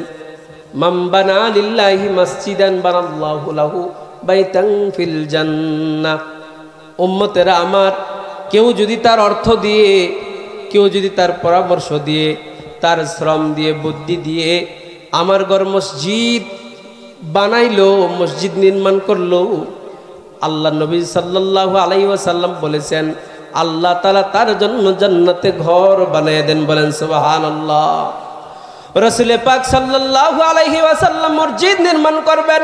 Speaker 1: মান বানা লিল্লাহি মসজিদান বানাল্লাহু লাহু বাইতান ফিল জান্নাহ। উম্মতেরা আমার, কেউ যদি তার অর্থ দিয়ে, কেউ যদি তার পরামর্শ দিয়ে, তার শ্রম দিয়ে, বুদ্ধি দিয়ে আমার ঘর মসজিদ বানাইলো, মসজিদ নির্মাণ করলো, আল্লাহ নবী সাল্লাল্লাহু আলাইহি ওয়াসাল্লাম বলেছেন আল্লাহ তাআলা তার জন্য জান্নাতে ঘর বানিয়ে দেন। বলেন সুবহানাল্লাহ। রাসূল পাক সাল্লাল্লাহু আলাইহি ওয়াসাল্লাম মসজিদ নির্মাণ করবেন,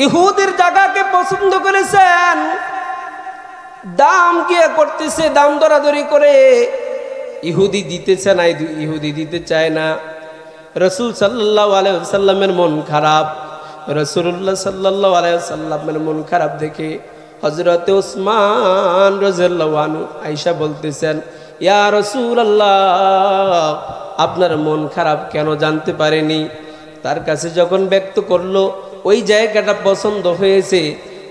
Speaker 1: ইহুদির জায়গাকে পছন্দ করেছেন, দাম কি করতেছে, দাম দরাদরি করে, ইহুদি দিতেছে না, ইহুদি দিতে চায় না। রাসূল সাল্লাল্লাহু আলাইহি ওয়াসাল্লামের মন খারাপ। রাসূলুল্লাহ সাল্লাল্লাহু আলাইহি ওয়াসাল্লামের মন খারাপ দেখে হযরত ওসমান রাদিয়াল্লাহু আনহু আয়েশা বলতেছেন, ইয়া রাসূলুল্লাহ, আপনার মন খারাপ কেন জানতে পারেনি? তার কাছে যখন ব্যক্ত করলো ওই জায়গাটা পছন্দ হয়েছে,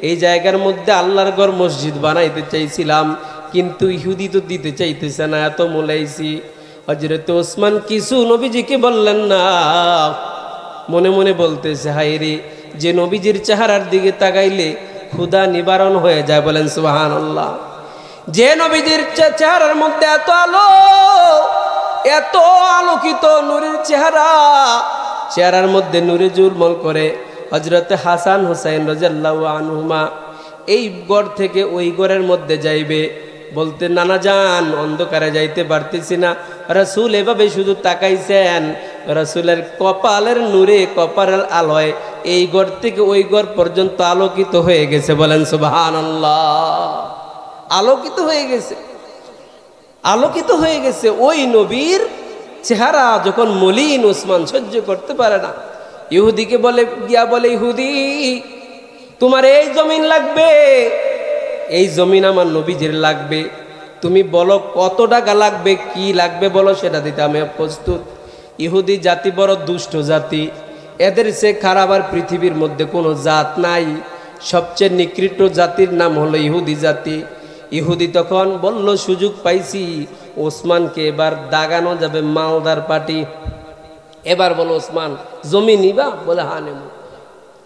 Speaker 1: এই জায়গার মধ্যে আল্লাহর ঘর মসজিদ বানাইতে চাইছিলাম, কিন্তু ইহুদি তো দিতে চাইতেছে না, এত মোলাইছি। হযরত ওসমান কিছু নবীজিকে বললেন না, মনে মনে বলতেছে হায় রে, যে নবীজির চেহারার দিকে তাকাইলে ক্ষুধা নিবারণ হয়ে যায়। বলেন সুবহানাল্লাহ। যে নবীজির চেহারার মধ্যে এত আলো, এত আলোকিত নূরের চেহারা, চেহারার মধ্যে নূরে ঝলমল করে। হযরত হাসান হুসাইন রাদিয়াল্লাহু আনহুমা এই ঘর থেকে ওই ঘরের মধ্যে যাইবে, বলতে নানা যান অন্ধকারে যাইতে পারতেছি না। রাসূল এভাবে শুধু তাকাইছেন, রাসূলের কপালের নূরে, কপালের আলোয় এই ঘর থেকে ওই ঘর পর্যন্ত আলোকিত হয়ে গেছে। বলেন সুবহানাল্লাহ। আলোকিত হয়ে গেছে, আলোকিত হয়ে গেছে। ওই নবীর চেহারা যখন মলিন, ওসমান সহ্য করতে পারে না। ইহুদিকে বলে গিয়া বলে, ইহুদি তোমার এই জমিন লাগবে, এই জমিন আমার নবীজির লাগবে, তুমি বলো কত টাকা লাগবে, কি লাগবে বলো, সেটা দিতে আমি প্রস্তুত। ইহুদি জাতি বড় দুষ্ট জাতি, এদের সে খারাপ আর পৃথিবীর মধ্যে কোনো জাত নাই। সবচেয়ে নিকৃষ্ট জাতির নাম হলো ইহুদি জাতি। ইহুদি তখন বলল, সুযোগ পাইছি, ওসমানকে এবার দাগানো যাবে মালদার পাটি। এবার বলো ওসমান জমি নিবা? বলে হ্যাঁ নেব।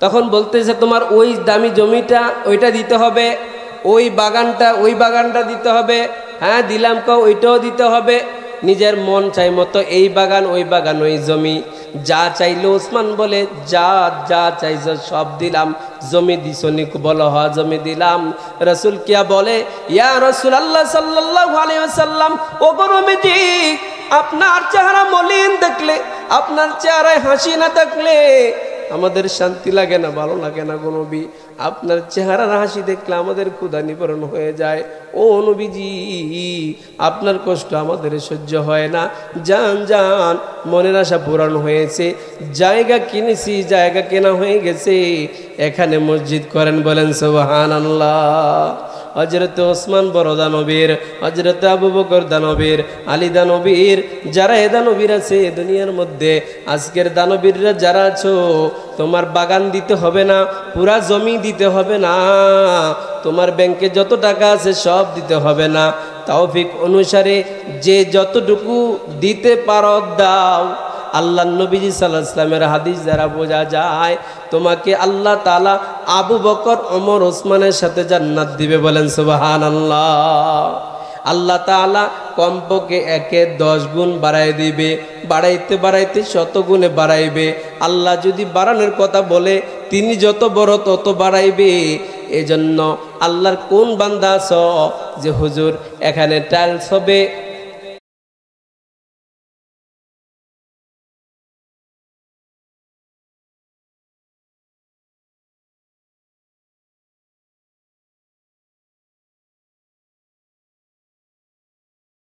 Speaker 1: তখন বলতেছে তোমার ওই দামি জমিটা ওইটা দিতে হবে, ওই বাগানটা দিতে হবে। হ্যাঁ দিলাম, ওইটাও দিতে হবে। নিজের মন চাই মতো এই বাগান ওই বাগান ওই জমি যা চাইলো। ওসমান বলে যা যা চাইছ সব দিলাম। জমি দিছনি? বলো হ জমি দিলাম। রাসূল কিয়া বলে, ইয়া রাসূলুল্লাহ সাল্লাল্লাহু আলাইহি ওয়াসাল্লাম, ও নবীজি আপনার চেহারা মলিন দেখলে, আপনার চেহারায় হাসি না থাকলে আমাদের শান্তি লাগে না, ভালো লাগে না গো নবী। আপনার চেহারার হাসি দেখলে আমাদের ক্ষুধা নিবারণ হয়ে যায়। ও নবীজি আপনার কষ্ট আমাদের সহ্য হয় না। যান যান, মনের আশা পূরণ হয়েছে, জায়গা কিনেছি, জায়গা কেনা হয়ে গেছে, এখানে মসজিদ করেন। বলেন সুবহানাল্লাহ। হযরত ওসমান বড় দানবীর, হযরত আবু বকর দানবীর, আলী দানবীর, যারা এ দানবীর আছে দুনিয়ার মধ্যে, আজকের দানবীররা যারা আছো, তোমার বাগান দিতে হবে না, পুরা জমি দিতে হবে না, তোমার ব্যাংকে যত টাকা আছে সব দিতে হবে না, তৌফিক অনুসারে যে যতটুকু দিতে পারো দাও। আল্লাহ নবীজি সাল্লাল্লাহু আলাইহি ওয়াসাল্লামের হাদিস দ্বারা বোঝা যায় তোমাকে আল্লাহ তাআলা আবু বকর, ওমর, ওসমানের সাথে জান্নাত দিবে। বলেন সুবহানাল্লাহ। আল্লাহ তাআলা কমপক্ষে 10 গুণ বাড়াই দিবে, বাড়াইতে বাড়াইতে 100 গুণে বাড়াইবে। আল্লাহ যদি বাড়ানোর কথা বলে তিনি যত বড় তত বাড়াইবে। এজন্য আল্লাহর কোন বান্দা আছো যে হুজুর এখানে টাইলস হবে,